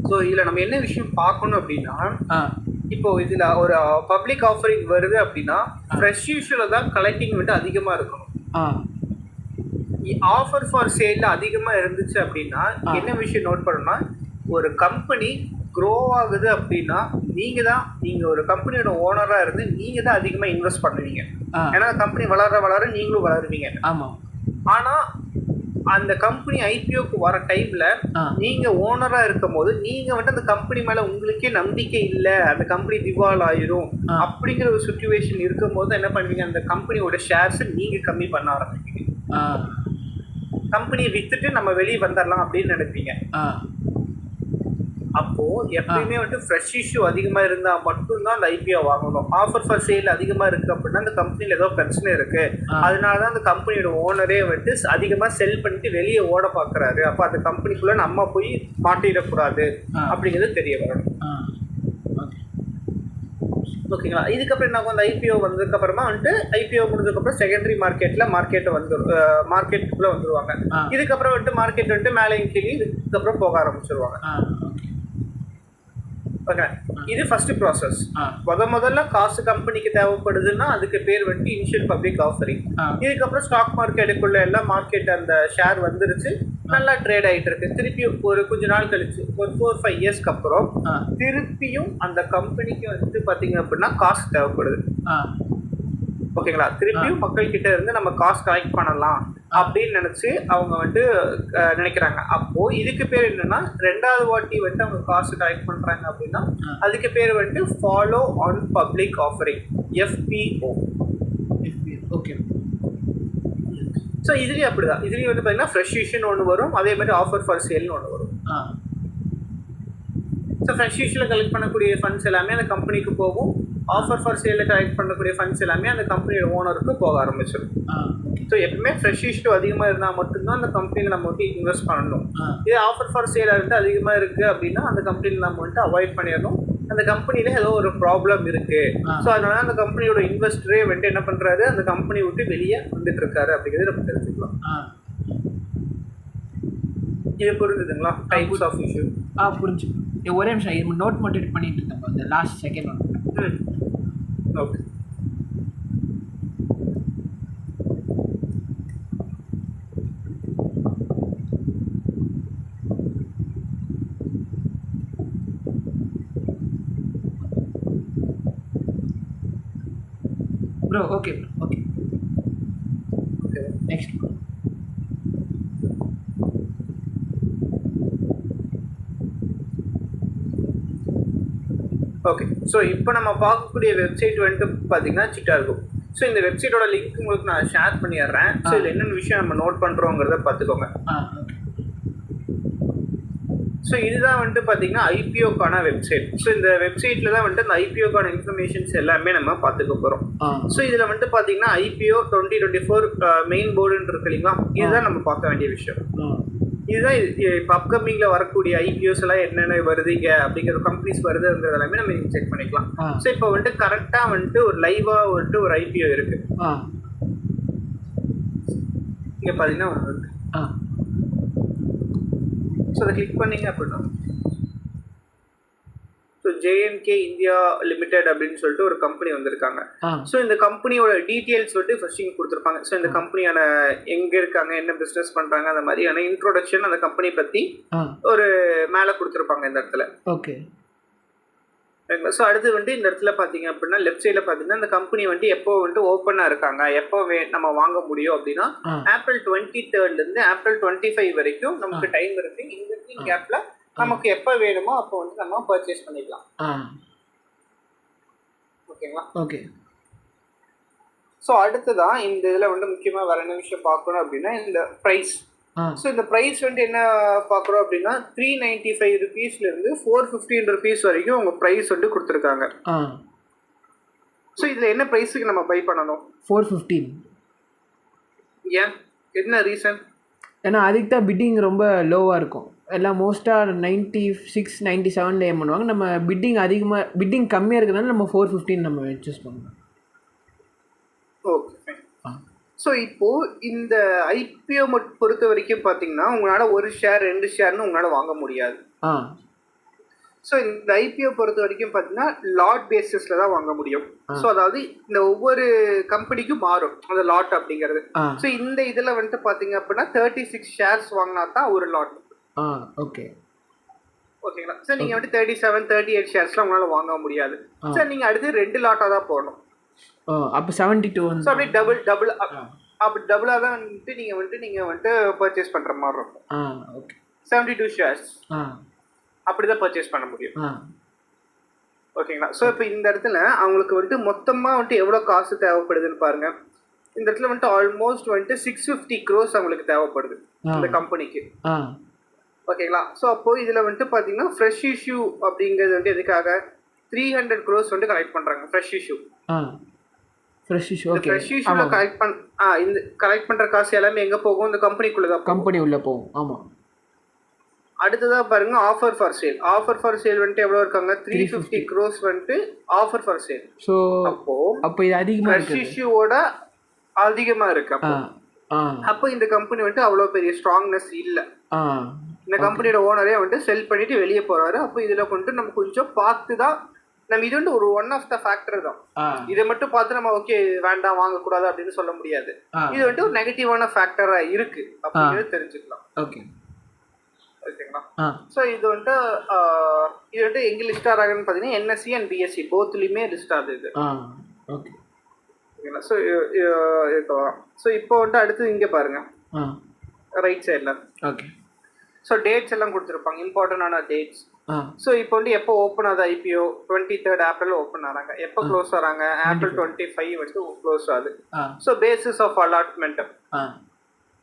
So இதில் நம்ம என்ன விஷயம் பார்க்கணும் அப்படின்னா இப்போ இதில் ஒரு பப்ளிக் ஆஃபரிங் வருது அப்படின்னா ஃப்ரெஷ் இஷ்யூவில் தான் கலெக்டிங் வந்துட்டு அதிகமாக இருக்கணும். ஆஃபர் ஃபார் சேலில் அதிகமாக இருந்துச்சு அப்படின்னா என்ன விஷயம் நோட் பண்ணணும்னா ஒரு கம்பெனி க்ரோ ஆகுது அப்படின்னா நீங்கள் ஒரு கம்பெனியோட ஓனராக இருந்து நீங்கள் தான் அதிகமாக இன்வெஸ்ட் பண்ணுவீங்க. ஏன்னா கம்பெனி வளர நீங்களும் வளருவீங்க. ஆமாம். ஆனால் அந்த கம்பெனி ஐபிஓக்கு வர டைம்ல நீங்க ஓனரா இருக்கும் போது நீங்க அந்த கம்பெனி மேல உங்களுக்கே நம்பிக்கை இல்லை, அந்த கம்பெனி திவால் ஆயிரும் அப்படிங்கிற ஒரு சுச்சுவேஷன் இருக்கும் போது என்ன பண்ணுவீங்க, அந்த கம்பெனியோட ஷேர்ஸ் நீங்க கம்மி பண்ண ஆரம்பிப்பீங்க. கம்பெனியை வித்துட்டு நம்ம வெளியே வந்துடலாம் அப்படின்னு நினைப்பீங்க. அப்போ எப்பயுமே ஃப்ரெஷ் இஷ்யூ அதிகமா இருந்தா மட்டும்தான் அந்த ஐபிஓ வாங்கணும். ஆஃபர் ஃபார் சேல் அதிகமா இருக்கு அப்படின்னா அந்த கம்பெனில ஏதோ பிரச்சனை இருக்கு, அதனாலதான் அந்த கம்பெனியோட ஓனரே அதிகமா செல் பண்ணிட்டு வெளியே ஓட பாக்குறாரு. அப்ப அந்த கம்பெனிக்குள்ள நம்ம போய் மாட்டிடக்கூடாது அப்படிங்கிறது தெரிய வரணும். ஓகேங்களா? இதுக்கப்புறம் என்ன ஆகும், அந்த ஐபிஓ வந்ததுக்கு அப்புறமா ஐபிஓ முடிஞ்சதுக்கப்புறம் செகண்டரி மார்க்கெட்டுக்குள்ள வந்துருவாங்க. இதுக்கப்புறம் மார்க்கெட் மேலேயும் கீழே இதுக்கப்புறம் போக ஆரம்பிச்சிருவாங்க. ஓகே, இது ஃபர்ஸ்ட் ப்ராசஸ். முதல்ல காசு கம்பெனிக்கு தேவைப்படுதுன்னா அதுக்கு பேர் இனிஷியல் பப்ளிக் ஆஃபரிங். இதுக்கப்புறம் ஸ்டாக் மார்க்கெட்டுக்குள்ள எல்லாம் மார்க்கெட் அந்த ஷேர் வந்துருச்சு, நல்லா ட்ரேட் ஆகிட்டு இருக்கு. திருப்பியும் ஒரு கொஞ்ச நாள் கழிச்சு ஒரு 4-5 இயர்ஸ்க்கு அப்புறம் திருப்பியும் அந்த கம்பெனிக்கு பார்த்தீங்க அப்படின்னா காசு தேவைப்படுது. ஓகேங்களா? திருப்பியும் மக்கள் கிட்ட இருந்து நம்ம காசு கலெக்ட் பண்ணலாம் அப்படின்னு நினைச்சு அவங்க நினைக்கிறாங்க. அப்போ இதுக்கு பேர் என்னன்னா, ரெண்டாவது வாட்டி அவங்க காசு கலெக்ட் பண்றாங்க அப்படின்னா அதுக்கு பேர் follow on public offering, FPO. Okay. So இதுலேயும் அப்படிதான். இதுலேயும் பார்த்தீங்கன்னா ஃப்ரெஷ் இஷ்யூன்னு ஒன்று வரும், அதே மாதிரி ஆஃபர் ஃபார் சேல்னு ஒன்று வரும். ஸோ ஃப்ரெஷ் இஷ்யூவில் கலெக்ட் பண்ணக்கூடிய ஃபண்ட்ஸ் எல்லாமே அந்த கம்பெனிக்கு போகும். ஆஃபர் ஃபார் சேலில் கலெக்ட் பண்ணக்கூடிய ஃபண்ட்ஸ் எல்லாமே அந்த கம்பெனியோட ஓனருக்கு போக ஆரம்பிச்சிடும். ஸோ எப்பவுமே ஃப்ரெஷ் இஷ்யூ அதிகமாக இருந்தால் மட்டும்தான் அந்த கம்பெனியில் நம்ம இன்வெஸ்ட் பண்ணணும். இதே ஆஃபர் ஃபார் சேலாக அதிகமாக இருக்குது அப்படின்னா அந்த கம்பெனியில் நம்ம அவாய்ட் பண்ணிடணும். அந்த கம்பெனியில் ஏதோ ஒரு ப்ராப்ளம் இருக்குது, ஸோ அதனால அந்த கம்பெனியோட இன்வெஸ்டரே என்ன பண்ணுறாரு, அந்த கம்பெனி விட்டு வெளியே வந்துட்டு இருக்காரு அப்படிங்கிறது நம்ம தெரிஞ்சுக்கலாம். இது புரிஞ்சுதுங்களா? Types of issue. புரிஞ்சு. ஒரே நிமிஷம் இது நோட் மட்டும் பண்ணிட்டு இருக்கேன். இந்த லாஸ்ட் செகண்ட் ஒன்று. Okay. Bro okay okay okay. Next. Okay. So இப்போ நம்ம பார்க்கக்கூடிய வெப்சைட் பார்த்தீங்கன்னா சிட்டார்கோ. ஸோ இந்த வெப்சைட்டோட லிங்க் உங்களுக்கு நான் ஷேர் பண்ணிடுறேன். ஸோ இதில் என்னென்ன விஷயம் நம்ம நோட் பண்ணுறோங்கிறத பார்த்துக்கோங்க. ஸோ இதுதான் பார்த்தீங்கன்னா ஐபிஓக்கான வெப்சைட். ஸோ இந்த வெப்சைட்டில் தான் அந்த ஐபிஓக்கான இன்ஃபர்மேஷன்ஸ் எல்லாமே நம்ம பார்த்துக்க போகிறோம். ஸோ இதில் பார்த்தீங்கன்னா ஐபிஓ 2024 மெயின் போர்டுன்னு இருக்கு இல்லைங்களா, இதுதான் நம்ம பார்க்க வேண்டிய விஷயம். இதுதான் இப்போ அப்கமிங்கில் வரக்கூடிய ஐபிஓஸ் எல்லாம் என்னென்ன வருதுங்க அப்படிங்கிற கம்பெனிஸ் வருதுங்கிறது எல்லாமே நம்ம செக் பண்ணிக்கலாம். ஸோ இப்போ கரெக்டாக ஒரு லைவாக ஒரு ஐபிஓ இருக்கு. இங்கே பார்த்தீங்கன்னா ஒன்று இருக்கு. ஸோ அதை கிளிக் பண்ணீங்க அப்படின்னா ஸோ JNK இந்தியா லிமிடெட் அப்படின்னு சொல்லிட்டு ஒரு கம்பெனி வந்திருக்காங்க. ஸோ இந்த கம்பெனியோட டீட்டெயில்ஸ் ஃபர்ஸ்ட் இங்கே கொடுத்துருப்பாங்க. ஸோ இந்த கம்பெனியான எங்கே இருக்காங்க, என்ன பிஸ்னஸ் பண்ணுறாங்க, அந்த மாதிரியான இன்ட்ரோடக்ஷன் அந்த கம்பெனி பற்றி ஒரு மேலே கொடுத்துருப்பாங்க இந்த இடத்துல. ஓகே. ஸோ அடுத்து இந்த இடத்துல பார்த்தீங்க அப்படின்னா லெஃப்ட் சைடில் பார்த்தீங்கன்னா இந்த கம்பெனி எப்போ ஓப்பனாக இருக்காங்க, எப்போ நம்ம வாங்க முடியும் அப்படின்னா April 23 April 25 வரைக்கும் நமக்கு டைம் இருக்கு. இந்த கேப்ல நமக்கு எப்போ வேணுமோ அப்போ நம்ம பர்ச்சேஸ் பண்ணிக்கலாம். ஓகேங்களா? ஓகே. ஸோ அடுத்ததான் இந்த இதில் முக்கியமாக வேற என்ன விஷயம் பார்க்கணும் அப்படின்னா இந்த ப்ரைஸ். ஸோ இந்த ப்ரைஸ் என்ன பார்க்குறோம் அப்படின்னா 395 rupeesலேருந்து 415 rupees வரைக்கும் உங்கள் ப்ரைஸ் கொடுத்துருக்காங்க. ஸோ இதில் என்ன ப்ரைஸுக்கு நம்ம பை பண்ணணும்? 415. ஏன், என்ன ரீசன்? ஏன்னா அதுக்கு தான் பிட்டிங் ரொம்ப லோவாக இருக்கும். எல்லாம் மோஸ்ட்டாக 96, 97 ஏம் பண்ணுவாங்க. நம்ம பிட்டிங் கம்மியாக இருக்கிறதுனால நம்ம 415 நம்ம சூஸ் பண்ணுவோம். ஓகே. ஸோ இப்போது இந்த ஐபிஓ பொறுத்த வரைக்கும் பார்த்தீங்கன்னா உங்களால் ஒரு ஷேர் 2 ஷேர்னு உங்களால் வாங்க முடியாது. ஸோ இந்த ஐபிஓ பொறுத்த வரைக்கும் பார்த்தீங்கன்னா லாட் பேசிஸில் தான் வாங்க முடியும். ஸோ அதாவது இந்த ஒவ்வொரு கம்பெனிக்கும் மாறும் அந்த லாட் அப்படிங்கிறது. ஸோ இந்த இதில் பார்த்தீங்க அப்படின்னா 36 ஷேர்ஸ் வாங்கினா தான் ஒரு லாட். ஓகே. ஓகேங்களா சார். நீங்கள் வந்துட்டு 37 38 ஷேர்ஸ்லாம் உங்களால் வாங்க முடியாது சார். நீங்கள் அடுத்து 2 லாட்டாக தான் போடணும். அப்போ 72 வந்து ஸோ அப்படியே டபுள் அப்படி டபுளாக தான் வந்துட்டு நீங்கள் வந்துட்டு பர்ச்சேஸ் பண்ணுற மாதிரி இருக்கும். ஓகே 72 ஷேர்ஸ் அப்படி தான் பர்ச்சேஸ் பண்ண முடியும். ஓகேங்களா. ஸோ இப்போ இந்த இடத்துல அவங்களுக்கு வந்துட்டு மொத்தமாக வந்துட்டு எவ்வளோ காசு தேவைப்படுதுன்னு பாருங்க. இந்த இடத்துல வந்துட்டு ஆல்மோஸ்ட் வந்துட்டு 650 crores அவங்களுக்கு தேவைப்படுது இந்த கம்பெனிக்கு. ஓகேங்களா. ஸோ அப்போ இதில் வந்துட்டு பார்த்தீங்கன்னா ஃப்ரெஷ் இஷ்யூ அப்படிங்கிறது வந்துட்டு எதுக்காக 300 crores வந்துட்டு கலெக்ட் பண்ணுறாங்க. ஃப்ரெஷ் இஷ்யூ ஃப்ரெஷ் இஷ்யூல கலெக்ட் பண்ணுற காசு எல்லாமே எங்கே போகும்? இந்த கம்பெனிக்குள்ளே தான் கம்பெனி உள்ளே போகும். ஆமாம். அடுத்ததாக பாருங்க offer for sale. Offer for sale வந்துட்டு எவ்வளோ இருக்காங்க? 350 crores வந்துட்டு ஆஃபர் ஃபார் சேல். ஸோ அப்போ இது அதிகமாக ஃப்ரெஷ் இஷ்யூவோட அதிகமாக இருக்கு. அப்போ இந்த கம்பெனி வந்துட்டு அவ்வளோ பெரிய ஸ்ட்ராங்னஸ் இல்லை. இந்த கம்பெனியோட ஓனரே வந்துட்டு செல் பண்ணிட்டு வெளியே போறாரு. அப்போ இதுல கொண்டு நம்ம கொஞ்சம் பார்த்து தான் நம்ம இது வந்து ஒரு ஒன் ஆஃப் த ஃபேக்டர் தான். இதை மட்டும் பார்த்து நம்ம ஓகே வேண்டாம் வாங்கக்கூடாது அப்படின்னு சொல்ல முடியாது. இது வந்துட்டு ஒரு நெகட்டிவான ஃபேக்டரா இருக்கு அப்படிங்கிறது தெரிஞ்சுக்கலாம். ஓகேங்களா. ஸோ இது வந்துட்டு எங்க லிஸ்ட் ஆகிறாங்கன்னு பார்த்தீங்கன்னா என்எஸ்சி அண்ட் பிஎஸ்சி போத்லையுமே லிஸ்ட் ஆகுது இது. ஓகேங்களா. ஸோ இப்போ வந்துட்டு அடுத்து இங்கே பாருங்க ரைட் சைடில். ஓகே. ஸோ டேட்ஸ் எல்லாம் கொடுத்துருப்பாங்க, இம்பார்ட்டண்டான டேட்ஸ். ஸோ இப்போ வந்து எப்போ ஓப்பன் ஆகுது ஐபிஓ? 23rd April ஓப்பன் ஆகிறாங்க. எப்போ க்ளோஸ் ஆகிறாங்க? April 25 வந்து க்ளோஸ் ஆகுது. So basis of allotment.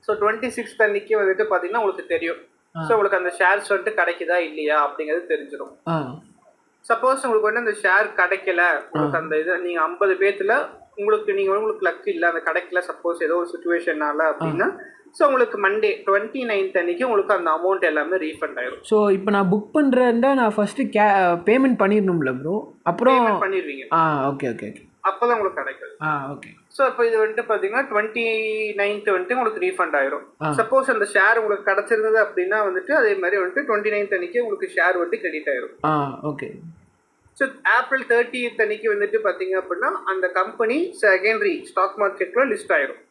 So 26th அன்னைக்கு வந்துட்டு பார்த்தீங்கன்னா உங்களுக்கு தெரியும். ஸோ உங்களுக்கு அந்த ஷேர்ஸ் வந்துட்டு கிடைக்குதா இல்லையா அப்படிங்கிறது தெரிஞ்சிடும். சப்போஸ் உங்களுக்கு வந்து அந்த ஷேர் கிடைக்கல, உங்களுக்கு அந்த இது நீங்கள் 50 பேர்த்துல உங்களுக்கு லக் இல்லை, அந்த கிடைக்கல, சப்போஸ் ஏதோ ஒரு சுச்சுவேஷனால அப்படின்னா ஸோ உங்களுக்கு மண்டே 29th அன்னைக்கு உங்களுக்கு அந்த அமௌண்ட் எல்லாமே ரீஃபண்ட் ஆயிடும். ஸோ இப்போ நான் புக் பண்ணுறேன்டா நான் ஃபர்ஸ்ட் பேமெண்ட் பண்ணிடணும்ல ப்ரோ? அப்புறம் பண்ணிடுவீங்க. Okay okay okay. அப்போ தான் உங்களுக்கு கிடைக்குது. ஓகே. ஸோ இப்போ இது வந்துட்டு பார்த்தீங்கன்னா 29th வந்துட்டு உங்களுக்கு ரீஃபண்ட் ஆயிரும். சப்போஸ் அந்த ஷேர் உங்களுக்கு கிடைச்சிருந்தது அப்படின்னா வந்துட்டு அதே மாதிரி வந்துட்டு 29th அன்னைக்கு உங்களுக்கு ஷேர் வந்துட்டு கிரெடிட் ஆயிரும். ஓகே. ஸோ April 30th அன்னைக்கு வந்துட்டு பார்த்தீங்க அப்படின்னா அந்த கம்பெனி செகண்டரி ஸ்டாக் மார்க்கெட்ல லிஸ்ட் ஆயிரும்.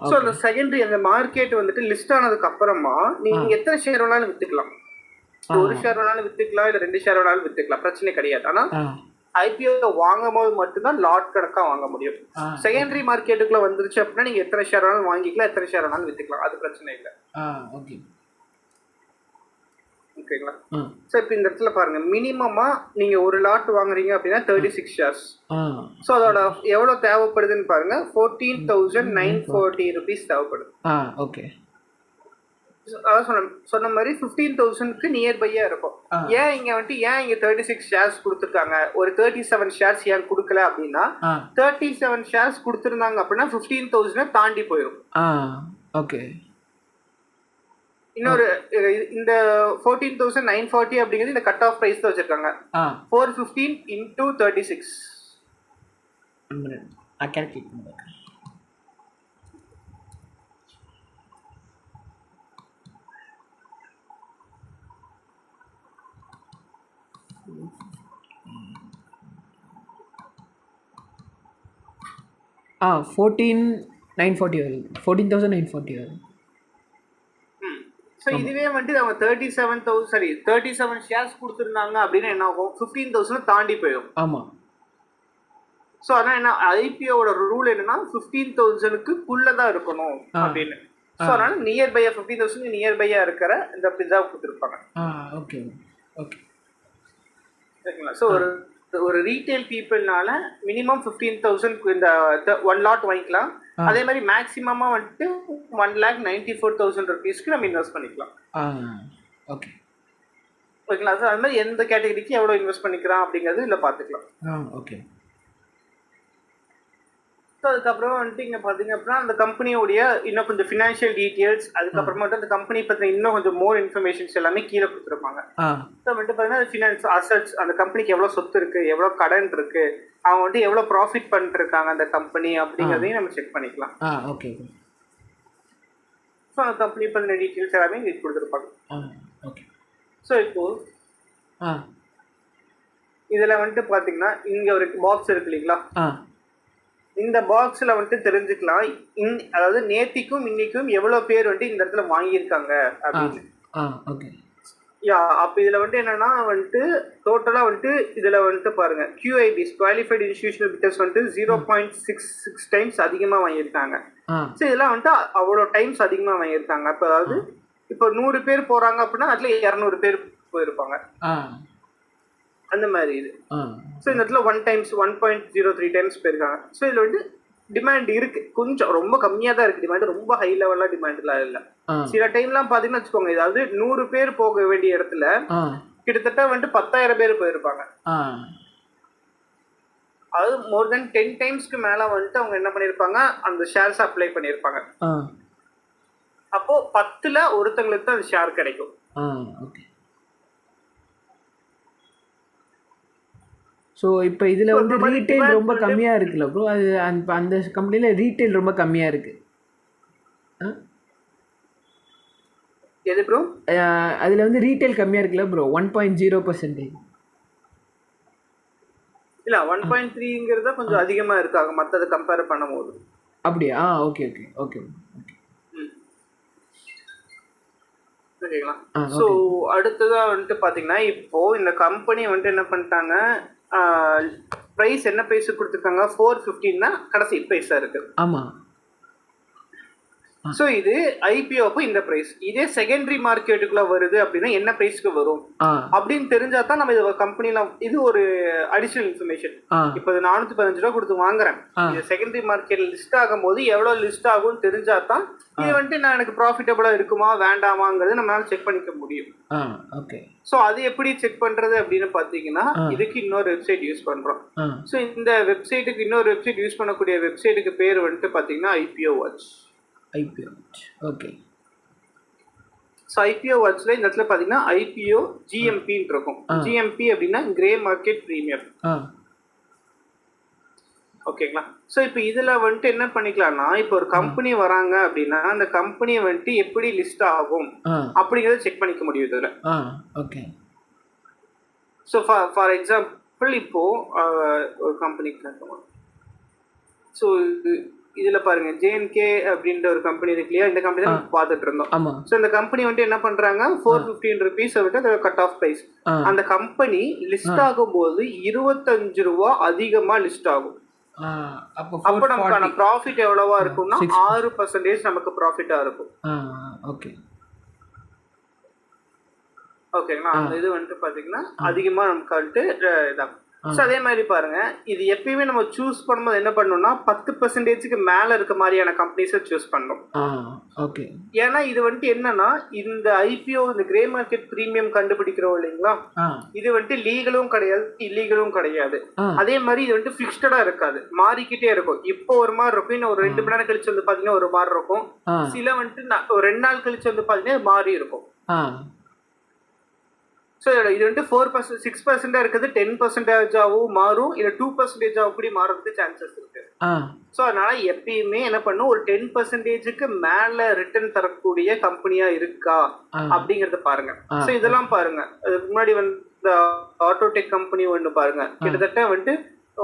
ஸோ அந்த செகண்டரி அந்த மார்க்கெட் வந்துட்டு லிஸ்ட் ஆனதுக்கு அப்புறமா நீங்க எத்தனை ஷேர் வேணாலும் வித்துக்கலாம். ஒரு ஷேர் வேணாலும் வித்துக்கலாம், இல்லை 2 ஷேர் வேணாலும் வித்துக்கலாம், பிரச்சனை கிடையாது. ஆனா ஐபிஓ வாங்கும் போது மட்டும்தான் லாட் கணக்கா வாங்க முடியும். செகண்டரி மார்க்கெட்டுக்குள்ள வந்துருச்சு அப்படின்னா நீங்க எத்தனை ஷேர் வேணாலும் வாங்கிக்கலாம், எத்தனை ஷேர் வேணாலும் வித்துக்கலாம், அது பிரச்சனை இல்லை. ஓகேங்களா. ஸோ இப்போ இந்த இடத்துல பாருங்க மினிமமா நீங்க ஒரு லாட் வாங்குறீங்க அப்படின்னா 36 ஷேர்ஸ். ஸோ அதோட எவ்வளவு தேவைப்படுதுன்னு பாருங்க, 14,940 rupees தேவைப்படுது. ஓகே. அதான் சொன்ன மாதிரி 15,000க்கு நியர்பையா இருக்கும். ஏன் இங்க 36 ஷேர்ஸ் கொடுத்துருக்காங்க, ஒரு 37 ஷேர்ஸ் ஏன் கொடுக்கல அப்படின்னா 37 ஷேர்ஸ் கொடுத்துருந்தாங்க அப்படின்னா 15,000 தாண்டி போயிடும். ஓகே. இன்னொரு இந்த 14,940 அப்படிங்கிறது இந்த கட் ஆஃப் பிரைஸ் தான் வச்சிருக்காங்க. 415 into 36. ஆ 14,940 வருது. 14,940 வருது. ஸோ இதுவே வந்துட்டு அவங்க 37 ஷேர்ஸ் கொடுத்துருந்தாங்க அப்படின்னா என்ன ஆகும், 15,000 தாண்டி போயிடும். ஆமாம். ஸோ அதான் என்ன ஐபிஓட ரூல் என்னன்னா 15,000க்குள்ள தான் இருக்கணும் அப்படின்னு. ஸோ அதனால நியர்பையா 15,000 நியர்பையா இருக்கிற இந்த பிஸா கொடுத்துருப்பாங்க. ஓகே ஓகே ஓகேங்களா. ஸோ ஒரு ரீட்டைல் பீப்புள்னால மினிமம் 15,000 இந்த 1 லாட் வாங்கிக்கலாம். அதே மாதிரி மேக்ஸிமமா வந்துட்டு 1,94,000 rupeesக்கு நம்ம இன்வெஸ்ட் பண்ணிக்கலாம். ஓகே ஓகேங்களா. ஸோ அது மாதிரி எந்த கேட்டகரிக்கு எவ்வளோ இன்வெஸ்ட் பண்ணிக்கலாம் அப்படிங்கிறது இதில் பார்த்துக்கலாம். ஓகே. ஸோ அதுக்கப்புறம் வந்துட்டு இங்கே பார்த்தீங்க அப்படின்னா அந்த கம்பெனியோடைய இன்னும் கொஞ்சம் ஃபினான்ஷியல் டீட்டெயில்ஸ், அதுக்கப்புறமா வந்துட்டு அந்த கம்பெனி பற்றின இன்னும் கொஞ்சம் மோர் இன்ஃபர்மேஷன்ஸ் எல்லாமே கீழே கொடுத்துருப்பாங்க. ஸோ வந்துட்டு பார்த்தீங்கன்னா ஃபினான்ஸ் அசட்ஸ், அந்த கம்பெனிக்கு எவ்வளோ சொத்து இருக்குது, எவ்வளோ கடன் இருக்குது, அவங்க வந்துட்டு எவ்வளோ ப்ராஃபிட் பண்ணிருக்காங்க அந்த கம்பெனி அப்படிங்கிறதையும் நம்ம செக் பண்ணிக்கலாம். ஓகே. ஸோ அந்த கம்பெனி பற்றின டீட்டெயில்ஸ் எல்லாமே இங்கே கொடுத்துருப்பாங்க. ஓகே. ஸோ இப்போது இதில் வந்துட்டு பார்த்தீங்கன்னா இங்கே ஒரு பாக்ஸ் இருக்கு இல்லைங்களா, இந்த பாக்ஸில் வந்துட்டு தெரிஞ்சுக்கலாம் அதாவது நேத்திக்கும் இன்னைக்கும் எவ்வளோ பேர் வந்துட்டு இந்த இடத்துல வாங்கியிருக்காங்க அப்படின்னு. அப்போ இதில் வந்துட்டு என்னன்னா வந்துட்டு டோட்டலாக வந்துட்டு இதில் வந்துட்டு பாருங்க QIBs குவாலிஃபைடு இன்ஸ்டிடியூஷனல் பிட்டர்ஸ் வந்துட்டு 0.66 டைம்ஸ் அதிகமாக வாங்கியிருக்காங்க. ஸோ இதெல்லாம் வந்துட்டு அவ்வளோ டைம்ஸ் அதிகமாக வாங்கியிருக்காங்க. அப்போ அதாவது இப்போ 100 பேர் போகிறாங்க அப்படின்னா அதில் 200 பேர் போயிருப்பாங்க அந்த மாதிரி இது. ஸோ இந்த இடத்துல 1.03 டைம்ஸ் போயிருக்காங்க. ஸோ இதில் வந்து டிமாண்ட் இருக்கு, கொஞ்சம் ரொம்ப கம்மியாக தான் இருக்கு டிமாண்ட், ரொம்ப ஹை லெவலாக டிமாண்ட்லாம் இல்லை. சில டைம்லாம் பார்த்தீங்கன்னா வச்சுக்கோங்க, இதாவது 100 பேர் போக வேண்டிய இடத்துல கிட்டத்தட்ட வந்துட்டு 10,000 பேர் போயிருப்பாங்க. அது மோர் தென் 10 டைம்ஸ்க்கு மேலே வந்துட்டு அவங்க என்ன பண்ணியிருப்பாங்க, அந்த ஷேர்ஸ் அப்ளை பண்ணியிருப்பாங்க. அப்போ 10ல் ஒருத்தங்களுக்கு தான் அந்த ஷேர் கிடைக்கும். ஸோ இப்போ இதில் வந்து ரீட்டைல் ரொம்ப கம்மியாக இருக்குல்ல ப்ரோ, அது அந்த கம்பெனியில் ரீட்டைல் ரொம்ப கம்மியாக இருக்குது. எது ப்ரோ? அதில் வந்து ரீட்டைல் கம்மியாக இருக்குல்ல ப்ரோ, 1.0%. இல்லை 1.3ங்கிறது தான் கொஞ்சம் அதிகமாக இருக்காங்க மற்றதை கம்பேர் பண்ணும்போது. அப்படியா? ஓகே ஓகே ஓகே ஓகேங்களா. ஸோ அடுத்ததாக வந்துட்டு பார்த்தீங்கன்னா இப்போ இந்த கம்பெனி வந்துட்டு என்ன பண்ணிட்டாங்க, ப்ரைஸ் என்ன ப்ரைஸ் கொடுத்துருக்காங்க, 415 தான் கடைசி ப்ரைஸாக இருக்குது. ஆமாம். ஸோ இது ஐபிஓ அப்போ இந்த ப்ரைஸ், இதே செகண்டரி மார்க்கெட்டுக்குள்ள வருது அப்படின்னா என்ன ப்ரைஸ்க்கு வரும் அப்படின்னு தெரிஞ்சா தான் நம்ம இது கம்பெனில, இது ஒரு அடிஷனல் இன்ஃபர்மேஷன். இப்போ 415 ரூபா கொடுத்து வாங்குறேன், இது செகண்டரி மார்க்கெட்ல லிஸ்ட் ஆகும் போது எவ்வளவு லிஸ்ட் ஆகும்னு தெரிஞ்சா தான் இது வந்துட்டு நான் எனக்கு ப்ராஃபிட்டபிளா இருக்குமா வேண்டாமாங்கிறது நம்மளால செக் பண்ணிக்க முடியும். ஓகே. ஸோ அது எப்படி செக் பண்றது அப்படின்னு பார்த்தீங்கன்னா, இதுக்கு இன்னொரு வெப்சைட் யூஸ் பண்றோம். ஸோ இந்த வெப்சைட்டுக்கு இன்னொரு வெப்சைட் யூஸ் பண்ணக்கூடிய வெப்சைட்டுக்கு பேர் வந்துட்டு பார்த்தீங்கன்னா IPO Watch. Okay. So IPO வாட்ச்ல இந்த இடத்துல பார்த்தீங்கன்னா IPO GMPன்னு இருக்கும். GMP அப்படின்னா கிரே மார்க்கெட் ப்ரீமியம். ஓகேங்களா. ஸோ இப்போ இதில் வந்துட்டு என்ன பண்ணிக்கலாம்னா, இப்போ ஒரு கம்பெனி வராங்க அப்படின்னா அந்த கம்பெனியை வந்துட்டு எப்படி லிஸ்ட் ஆகும் அப்படிங்கிறத செக் பண்ணிக்க முடியும் இதில். ஓகே. ஸோ ஃபார் எக்ஸாம்பிள் இப்போ ஒரு கம்பெனிக்கு, ஸோ இதில் பாருங்க JNK அப்படின்ற ஒரு கம்பெனி இருக்கு இல்லையா, இந்த கம்பெனி தான் பார்த்துட்டு இருந்தோம். ஸோ இந்த கம்பெனி வந்துட்டு என்ன பண்றாங்க, 415 ருபீஸ் வந்துட்டு கட் ஆஃப் ப்ரைஸ். அந்த கம்பெனி லிஸ்ட் ஆகும்போது 25 ரூபா அதிகமா லிஸ்ட் ஆகும். அப்போ நமக்கான ப்ராஃபிட் எவ்வளவா இருக்கும்னா 6% நமக்கு ப்ராஃபிட்டா இருக்கும். ஓகேங்களா. அந்த இது வந்துட்டு பாத்தீங்கன்னா அதிகமா நமக்கு வந்துட்டு இதாகும். ஸோ அதே மாதிரி பாருங்க, இது எப்பயுமே நம்ம சூஸ் பண்ணும்போது என்ன பண்ணணும்னா 10%க்கு மேல இருக்க மாதிரியான கம்பெனிஸை சூஸ் பண்ணணும். ஓகே. ஏன்னா இது வந்துட்டு என்னன்னா, இந்த IPO இந்த கிரே மார்க்கெட் பிரீமியம் கண்டுபிடிக்கிறோம் இல்லைங்களா, இது வந்துட்டு லீகலும் கிடையாது இல்லீகலும் கிடையாது. அதே மாதிரி இது வந்துட்டு ஃபிக்ஸ்டா இருக்காது, மாறிக்கிட்டே இருக்கும். இப்போ ஒரு மாதிரி இருக்கும், இன்னும் ஒரு 2 மணி நேரம் கழிச்சு வந்து பாத்தீங்கன்னா ஒரு மாதிரி இருக்கும், சில வந்துட்டு ஒரு 2 நாள் கழிச்சு வந்து பாத்தீங்கன்னா மாறி இருக்கும். ஸோ இது வந்துட்டு 4% 6% இருக்குது, 10% மாறும், இல்லை 2% கூட மாறதுக்கு சான்சஸ் இருக்கு. ஸோ அதனால எப்பயுமே என்ன பண்ணும், ஒரு 10%க்கு மேல ரிட்டர்ன் தரக்கூடிய கம்பெனியா இருக்கா அப்படிங்கறத பாருங்க. ஸோ இதெல்லாம் பாருங்க, அதுக்கு முன்னாடி வந்து ஆட்டோடெக் கம்பெனி ஒன்று பாருங்க, கிட்டத்தட்ட வந்துட்டு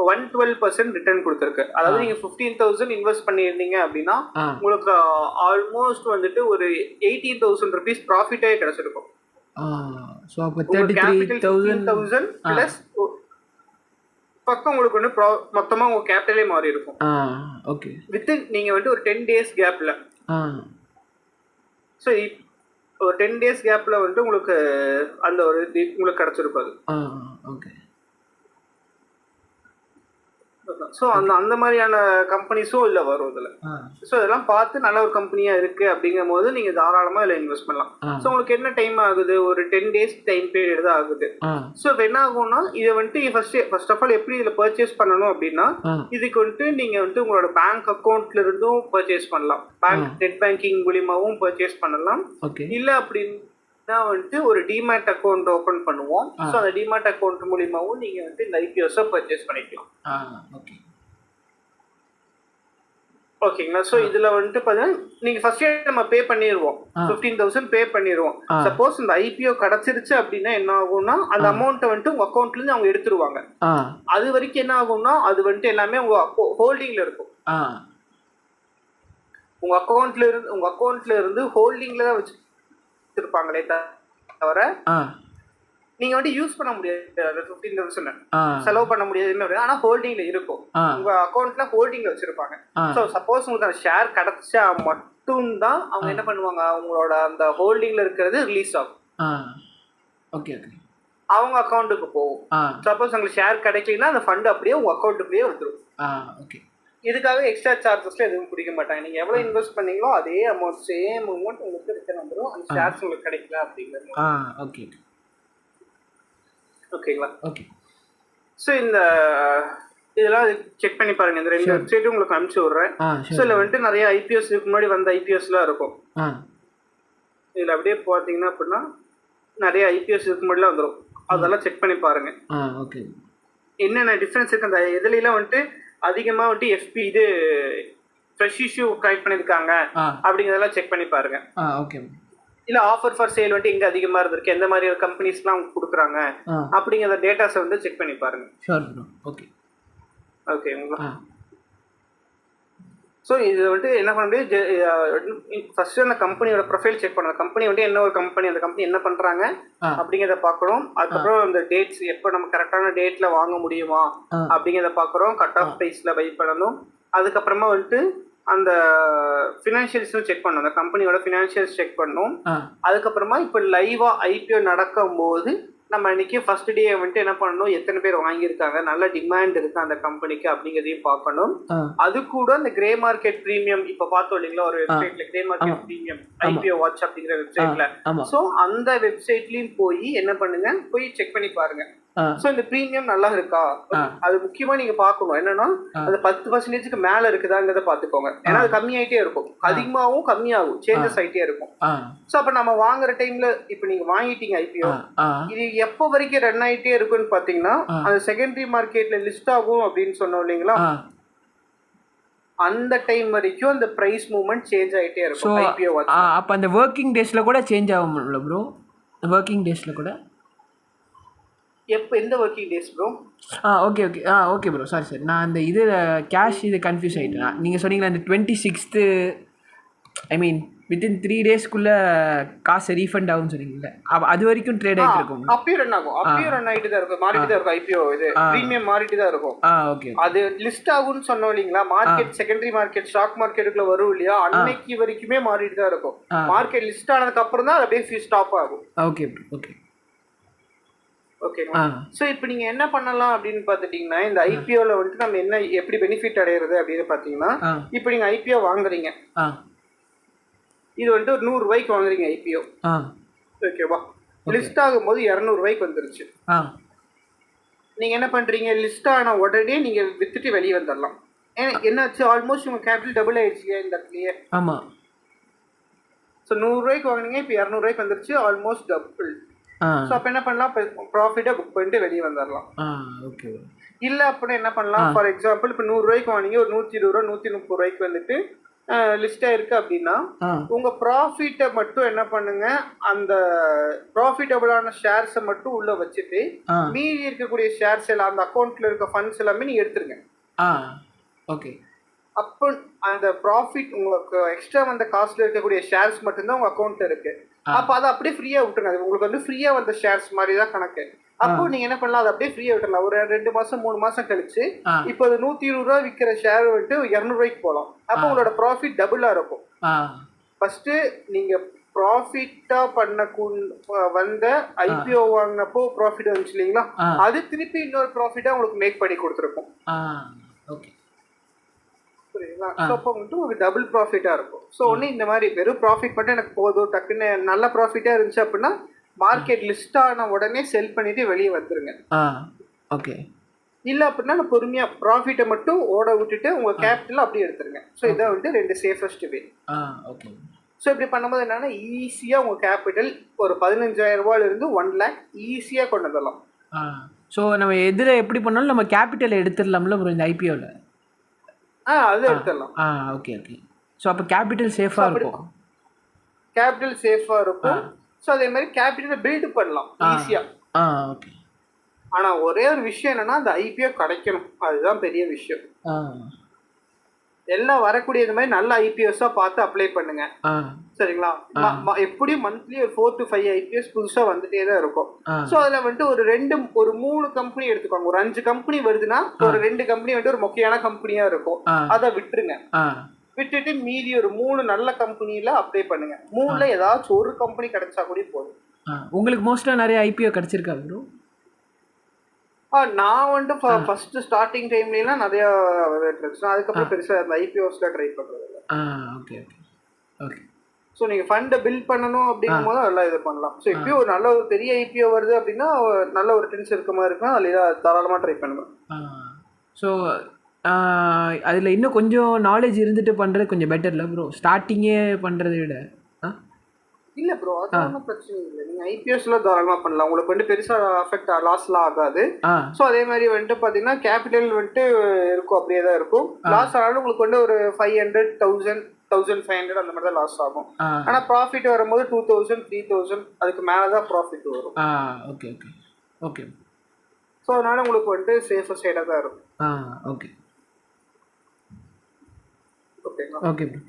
112% ரிட்டர்ன் கொடுத்துருக்கு. அதாவது நீங்க 15,000 இன்வெஸ்ட் பண்ணியிருந்தீங்க அப்படின்னா உங்களுக்கு ஆல்மோஸ்ட் வந்துட்டு ஒரு 18,000 ருபீஸ் ப்ராஃபிட்டே கிடைச்சிருக்கும். ஸோ அப்போ 33,000 ப்ளஸ் பக்கம் உங்களுக்கு வந்து மொத்தமாக உங்கள் கேபிட்டலே மாறி இருக்கும். ஓகே. வித் நீங்கள் வந்துட்டு ஒரு 10 days கேப்பில், ஸோ ஒரு 10 days கேப்பில் வந்துட்டு உங்களுக்கு அந்த ஒரு உங்களுக்கு கிடச்சிருக்கும் அது. ஓகே. ஸோ அந்த மாதிரியான கம்பெனிஸும் இல்லை வரும் இதில். ஸோ இதெல்லாம் பார்த்து நல்ல ஒரு கம்பெனியாக இருக்குது அப்படிங்கும் போது நீங்கள் தாராளமாக இதில் இன்வெஸ்ட் பண்ணலாம். ஸோ உங்களுக்கு என்ன டைம் ஆகுது, ஒரு 10 days டைம் பீரியட் தான் ஆகுது. ஸோ இப்போ என்ன ஆகும்னா, இதை வந்துட்டு ஃபர்ஸ்ட் ஆஃப் ஆல் எப்படி இதில் பர்ச்சேஸ் பண்ணணும் அப்படின்னா, இதுக்கு வந்துட்டு நீங்கள் வந்துட்டு உங்களோட பேங்க் அக்கௌண்ட்ல இருந்தும் பர்ச்சேஸ் பண்ணலாம், நெட் பேங்கிங் மூலியமாகவும் பர்ச்சேஸ் பண்ணலாம். இல்லை அப்படின்னு வந்துட்டு ஒரு டிமேட் அக்கௌண்ட் ஓபன் பண்ணுவோம். ஸோ அந்த டிமேட் அக்கௌண்ட் மூலியமாவும் நீங்க வந்து இந்த IPOஸை பர்ச்சேஸ் பண்ணிக்கலாம். ஓகேங்களா. ஸோ இதுல வந்துட்டு பார்த்தீங்கன்னா நீங்க ஃபர்ஸ்ட் நம்ம பே பண்ணிடுவோம், 15,000 பே பண்ணிடுவோம். சப்போஸ் இந்த IPO கிடைச்சிருச்சு அப்படின்னா என்ன ஆகும்னா, அந்த அமௌண்ட்டை வந்துட்டு உங்க அக்கௌண்ட்ல இருந்து அவங்க எடுத்துருவாங்க. அது வரைக்கும் என்ன ஆகும்னா, அது வந்துட்டு எல்லாமே உங்க ஹோல்டிங்ல இருக்கும். உங்க அக்கௌண்ட்ல இருந்து ஹோல்டிங்ல தான் வச்சு இருப்பாங்களே தவிர ஆ நீங்க வந்து யூஸ் பண்ண முடியாது. அந்த 15,000 ஆ செலவு பண்ண முடியாது. ஆனா ஹோல்டிங்ல இருக்கும். ஆ உங்க அக்கௌண்ட்ல ஹோல்டிங்ல வச்சிருப்பாங்க. ஆ ஸோ சப்போஸ் உங்களுக்கு அந்த ஷேர் கிடைச்சா மட்டும்தான் அவங்க என்ன பண்ணுவாங்க, அவங்களோட அந்த ஹோல்டிங்ல இருக்கிறது ரிலீஸ் ஆகும், ஆ ஓகே ஓகே அவங்க அக்கௌண்ட்டுக்கு போகும். ஆ சப்போஸ் உங்களுக்கு ஷேர் கிடைக்கலன்னா அந்த ஃபண்ட் அப்படியே உங்க அக்கௌண்ட்டுக்குள்ளேயே வந்துடும். ஆ ஓகே இதுக்காக எக்ஸ்ட்ரா சார்ஜஸ்ல எதுவும் பிடிக்க மாட்டாங்க. நீங்க எவ்வளவு இன்வெஸ்ட் பண்ணீங்களோ அதே அமௌண்ட், சேம் அமௌண்ட் உங்களுக்கு ரிட்டர்ன் வந்துடும். அந்த ஷேர்ஸ் உங்களுக்கு கிடைக்கல அப்படிங்கிறது. ஆ ஓகே ஓகேங்களா? ஓகே ஸோ இந்த இதெல்லாம் செக் பண்ணி பாருங்க. இந்த 2 வெப்சைட்டும் உங்களுக்கு அனுப்பிச்சு விட்றேன். ஆ ஸோ இதில் வந்துட்டு நிறைய ஐபிஎஸ் இதுக்கு முன்னாடி வந்த ஐபிஎஸ்லாம் இருக்கும். ஆ இதில் அப்படியே பார்த்தீங்கன்னா அப்படின்னா நிறைய ஐபிஎஸ் இதுக்கு முன்னாடிலாம் வந்துடும். அதெல்லாம் செக் பண்ணி பாருங்க ஆ ஓகே என்னென்ன டிஃப்ரென்ஸ் இருக்கு. அந்த இதுலாம் வந்துட்டு அதிகமாக வந்துட்டு எஃபி இது ஃப்ரெஷ் இஷ்யூ கலெக்ட் பண்ணியிருக்காங்க அப்படிங்கிறதெல்லாம் செக் பண்ணி பாருங்க. ஆ ஓகே இல்லை ஆஃபர் ஃபார் சேல் வந்துட்டு எங்கே அதிகமாக இருந்திருக்கு, எந்த மாதிரி கம்பெனிஸ்லாம் கொடுக்குறாங்க அப்படிங்கிற டேட்டாஸை வந்து செக் பண்ணி பாருங்க. Sure bro. ஓகே ஓகேங்களா? ஸோ இது வந்துட்டு என்ன பண்ண முடியும், ஃபர்ஸ்ட் அந்த கம்பெனியோட ப்ரொஃபைல் செக் பண்ணணும். கம்பெனி வந்துட்டு என்ன ஒரு கம்பெனி, அந்த கம்பெனி என்ன பண்ணுறாங்க அப்படிங்கிறத பார்க்குறோம். அதுக்கப்புறம் அந்த டேட்ஸ் எப்போ நம்ம கரெக்டான டேட்டில் வாங்க முடியுமா அப்படிங்கிறத பார்க்குறோம். கட் ஆஃப் ப்ரைஸில் பை பண்ணணும். அதுக்கப்புறமா வந்துட்டு அந்த ஃபினான்ஷியல்ஸும் செக் பண்ணணும். அந்த கம்பெனியோட ஃபினான்ஷியல்ஸ் செக் பண்ணணும். அதுக்கப்புறமா இப்போ லைவாக ஐபிஓ நடக்கும் போது நம்ம அன்னைக்கு ஃபர்ஸ்ட் டே வந்துட்டு என்ன பண்ணணும், எத்தனை பேர் வாங்கியிருக்காங்க, நல்ல டிமாண்ட் இருக்கு அந்த கம்பெனிக்கு அப்படிங்கிறதையும் பார்க்கணும். அது கூட அந்த கிரே மார்க்கெட் ப்ரீமியம் இப்போ பார்த்தோம் இல்லைங்களா ஒரு வெப்சைட்ல, grey market premium IPO watch அப்படிங்கிற வெப்சைட்ல. ஸோ அந்த வெப்சைட்லயும் போய் என்ன பண்ணுங்க, போய் செக் பண்ணி பாருங்க. ஸோ இந்த ப்ரீமியம் நல்லா இருக்கா, அது முக்கியமா நீங்க பார்க்கணும். என்னன்னா அது 10% மேல இருக்குதாங்கிறத பார்த்துக்கோங்க. ஏன்னா அது கம்மியாயிட்டே இருக்கும், அதிகமாகவும் கம்மியாகும், சேஞ்சஸ் ஆகிட்டே இருக்கும். ஸோ அப்போ நம்ம வாங்குற டைம்ல இப்போ நீங்க வாங்கிட்டீங்க ஐபிஓ, இது எப்போ வரைக்கும் ரன் ஆகிட்டே இருக்குன்னு பார்த்தீங்கன்னா அது செகண்டரி மார்க்கெட்ல லிஸ்ட் ஆகும் அப்படின்னு சொன்னோம் இல்லைங்களா, அந்த டைம் வரைக்கும் அந்த பிரைஸ் மூவ்மெண்ட் சேஞ்ச் ஆகிட்டே இருக்கும் ஐபிஓ வாட்ச். அப்போ அந்த ஒர்க்கிங் டேஸ்ல கூட சேஞ்ச் ஆகும்ல ப்ரோ? ஒர்க்கிங் டேஸ்ல கூட எப்போ எந்த working days bro? Okay okay okay bro. Sorry நான் அந்த இது கேஷ் இது கன்ஃபியூஸ் ஆகிட்டேன். நீங்கள் சொன்னீங்களா அந்த 26th, ஐ மீன் வித்தின் 3 daysக்குள்ளே காசு ரீஃபண்ட் ஆகும்னு சொன்னீங்களே, அது வரைக்கும் ட்ரேட் ஆகிட்டு இருக்கும்? அப்பயும் ரன் ஆகும், அப்பயும் ரன் ஆகிட்டு தான் இருக்கும், மாறிட்டு தான் இருக்கும். ஐபிஓ இது ப்ரீமியம் மாறிட்டு தான் இருக்கும். ஓகே அது லிஸ்ட் ஆகும்னு சொன்னோம் இல்லைங்களா, மார்க்கெட் செகண்டரி மார்க்கெட் ஸ்டாக் மார்க்கெட்டுக்குள்ள வரும் இல்லையா, அன்னைக்கு வரைக்குமே மாறிட்டு தான் இருக்கும். மார்க்கெட் லிஸ்ட் ஆனதுக்கு அப்புறம் தான் அது அப்படியே ஸ்டாப் ஆகும். ஓகே ஓகே ஓகேங்களா? ஸோ இப்போ நீங்கள் என்ன பண்ணலாம் அப்படின்னு பார்த்துட்டிங்கன்னா, இந்த ஐபிஓவில் வந்துட்டு நம்ம என்ன எப்படி பெனிஃபிட் அடையிறது அப்படின்னு பார்த்தீங்கன்னா, இப்போ நீங்கள் ஐபிஓ வாங்குறீங்க, இது வந்துட்டு ஒரு 100 ரூபாய்க்கு வாங்குறீங்க ஐபிஓ, ஓகேவா? லிஸ்ட் ஆகும்போது 200 ரூபாய்க்கு வந்துருச்சு. நீங்கள் என்ன பண்ணுறீங்க, லிஸ்ட் ஆன உடனே நீங்கள் வித்துட்டு வெளியே வந்துடலாம். ஏன்னா என்னாச்சு, ஆல்மோஸ்ட் உங்கள் கேபிட்டல் டபுள் ஆயிடுச்சு இந்த இடத்துலயே. ஆமாம். ஸோ 100 ரூபாய்க்கு வாங்குனீங்க, இப்போ 200 ரூபாய்க்கு வந்துருச்சு, ஆல்மோஸ்ட் டபுள். ஸோ அப்போ என்ன பண்ணலாம், ப்ராஃபிட்டை புக் பண்ணிட்டு வெளியே வந்துடலாம். ஓகே. இல்லை அப்படின்னா என்ன பண்ணலாம், ஃபார் எக்ஸாம்பிள் இப்போ 100 ரூபாய்க்கு வாங்கினீங்க, ஒரு 120 ரூபா 130 ரூபாய்க்கு வந்துட்டு லிஸ்ட் ஆயிருக்கு அப்படின்னா, உங்கள் ப்ராஃபிட்டை மட்டும் என்ன பண்ணுங்க, அந்த ப்ராஃபிட்டபிளான ஷேர்ஸை மட்டும் உள்ள வச்சுட்டு மீதி இருக்கக்கூடிய ஷேர்ஸ் எல்லாம், அந்த அக்கௌண்ட்ல இருக்க ஃபண்ட்ஸ் எல்லாமே நீங்கள் எடுத்துருங்க. ஓகே. அப்போ அந்த ப்ராஃபிட் உங்களுக்கு எக்ஸ்ட்ரா வந்த காஸ்ட்ல இருக்கக்கூடிய ஷேர்ஸ் மட்டும்தான் உங்க அக்கௌண்ட்ல இருக்கு. அப்போ அதை அப்படியே ஃப்ரீயா விட்டுருங்க. அது உங்களுக்கு வந்து ஃப்ரீயா வந்த ஷேர்ஸ் மாதிரி தான் கணக்கு. அப்போ நீங்க என்ன பண்ணலாம், அதை அப்படியே ஃப்ரீயா விட்டுறலாம். ஒரு 2 மாசம் 3 மாசம் கழிச்சு இப்போ அது 120 ரூபா விற்கிற ஷேர் வந்துட்டு 200 ரூபாய்க்கு போகலாம். அப்போ உங்களோட ப்ராஃபிட் டபுளா இருக்கும். ஃபர்ஸ்ட் நீங்க ப்ராஃபிட்டா பண்ண வந்த ஐபிஓ வாங்கினப்போ ப்ராஃபிட் வந்துச்சு இல்லைங்களா, அது திருப்பி இன்னொரு ப்ராஃபிட்டா உங்களுக்கு மேக் பண்ணி கொடுத்துருக்கும். ஓகே. புரியுதுங்களா? ஸோ அப்போ வந்துட்டு ஒரு டபுள் ப்ராஃபிட்டாக இருக்கும். ஸோ ஒன்று இந்த மாதிரி வெறும் ப்ராஃபிட் மட்டும் எனக்கு போதும், டக்குன்னு நல்ல ப்ராஃபிட்டாக இருந்துச்சு அப்படின்னா மார்க்கெட் லிஸ்ட் ஆன உடனே செல் பண்ணிட்டு வெளியே வந்துருங்க. ஓகே. இல்லை அப்படின்னா நான் பொறுமையாக ப்ராஃபிட்டை மட்டும் ஓட விட்டுட்டு உங்கள் கேபிட்டல் அப்படியே எடுத்துருங்க. ஸோ இதான் வந்துட்டு 2 சேஃபஸ்ட் வே. ஓகே. ஸோ இப்படி பண்ணும்போது என்னன்னா, ஈஸியாக உங்கள் கேபிட்டல் ஒரு 15,000 ரூபாயிலிருந்து 1 lakh ஈஸியாக கொண்டு வந்துடலாம். ஸோ நம்ம எதில் எப்படி பண்ணாலும் நம்ம கேபிட்டல் எடுத்துடலாம்ல ப்ரோ இந்த ஐபிஓவில்? அது எடுத்துடலாம். ஓகே. ஸோ அப்போ கேபிட்டல் சேஃபாக இருக்கும். கேபிட்டல் சேஃபாக இருக்கும். ஸோ அதே மாதிரி கேபிட்டலை பில்டு பண்ணலாம் ஈஸியாக. ஓகே. ஆனால் ஒரே ஒரு விஷயம் என்னன்னா, அந்த ஐபிஓ கிடைக்கணும், அதுதான் பெரிய விஷயம். எல்லாம் வரக்கூடிய இந்த மாதிரி நல்ல ஐபிஎஸ்ஸா பார்த்து அப்ளை பண்ணுங்க. ஆ சரிங்களா? எப்படியும் மந்த்லி ஒரு 4 to 5 ஐபிஎஸ் புதுசா வந்துட்டே தான் இருக்கும். ஆ சோ அதுல வந்துட்டு ஒரு 3 கம்பெனி எடுத்துக்கோங்க. ஒரு 5 கம்பெனி வருதுன்னா ஒரு 2 கம்பெனி வந்துட்டு ஒரு முக்கியமான கம்பெனியா இருக்கும். ஆ அதை விட்டுருங்க. ஆ விட்டுட்டு மீதி ஒரு 3 நல்ல கம்பெனில அப்ளை பண்ணுங்க. 3ல ஏதாச்சும் ஒரு கம்பெனி கிடைச்சா கூட போதும். உங்களுக்கு மோஸ்டா நிறைய ஐபிஓ கிடைச்சிருக்கா ப்ரோ? நான் வந்துட்டு ஃபர்ஸ்ட் ஸ்டார்டிங் டைம்லாம் நிறைய கிடைச்சு, அதுக்கப்புறம் பெருசா அந்த ஐபிஓஸ்ல ட்ரை பண்றது இல்லை. Okay okay okay. ஸோ நீங்கள் ஃபண்டை பில்ட் பண்ணணும் அப்படிங்கும் போது அதெல்லாம் இது பண்ணலாம். ஸோ எப்படியும் ஒரு நல்ல ஒரு பெரிய ஐபிஓ வருது அப்படின்னா நல்ல ஒரு டென்ஸ் இருக்க மாதிரி இருக்குன்னா அதில் தாராளமாக ட்ரை பண்ணுவேன். ஸோ அதில் இன்னும் கொஞ்சம் நாலேஜ் இருந்துட்டு பண்ணுறது கொஞ்சம் பெட்டர் இல்லை ப்ரோ, ஸ்டார்டிங்கே பண்ணுறதை விட? இல்லை ப்ரோ, அது ஒன்றும் பிரச்சனை இல்லை. நீங்கள் ஐபிஎஸ்ல தாராளமாக பண்ணலாம். உங்களுக்கு வந்துட்டு பெருசாக லாஸ்லாம் ஆகாது. ஸோ அதே மாதிரி வந்துட்டு பார்த்தீங்கன்னா கேபிட்டல் வந்துட்டு இருக்கும், அப்படியே தான் இருக்கும். லாஸ் ஆனாலும் உங்களுக்கு வந்து ஒரு 500, 1000, 1500 அந்த மாதிரி தான் லாஸ் ஆகும். ஆனால் ப்ராஃபிட் வரும்போது 2000, 3000 அதுக்கு மேலே தான் ப்ராஃபிட் வரும். Okay okay okay. ஸோ அதனால உங்களுக்கு வந்துட்டு சேஃபர் சைடாக தான் இருக்கும். ஓகே ஓகேங்களா? Okay bro.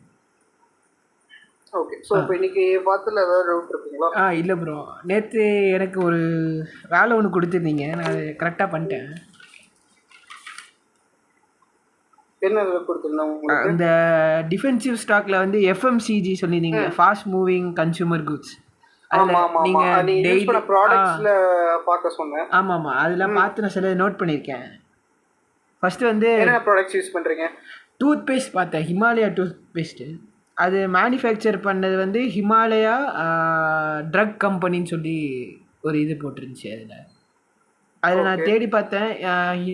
ஓகே. ஸோ இப்போ இன்னைக்கு பார்த்துல ஏதாவது டவுட் இருக்குங்களா? இல்லை ப்ரோ, நேற்று எனக்கு ஒரு வேலை ஒன்று கொடுத்துருந்தீங்க, நான் அதை கரெக்டாக பண்ணிட்டேன். என்ன கொடுத்துருந்தேன் உங்களுக்கு? இந்த டிஃபென்சிவ் ஸ்டாக்ல வந்து எஃப்எம்சிஜி சொல்லியிருந்தீங்க, ஃபாஸ்ட் மூவிங் கன்சூமர் குட்ஸ். நீங்கள் ப்ராடக்ட்ஸ்ல பார்க்க சொன்னேன். ஆமாம், அதெல்லாம் பார்த்து நான் சில நோட் பண்ணியிருக்கேன். ஃபர்ஸ்ட் வந்து என்ன ப்ராடக்ட்ஸ் யூஸ் பண்ணுறீங்க? டூத் பேஸ்ட் பார்த்தேன், ஹிமாலயா டூத் பேஸ்ட்டு. அது மேனுஃபேக்சர் பண்ணது வந்து ஹிமாலயா ட்ரக் கம்பெனின்னு சொல்லி ஒரு இது போட்டிருந்துச்சு. அதில் நான் தேடி பார்த்தேன்,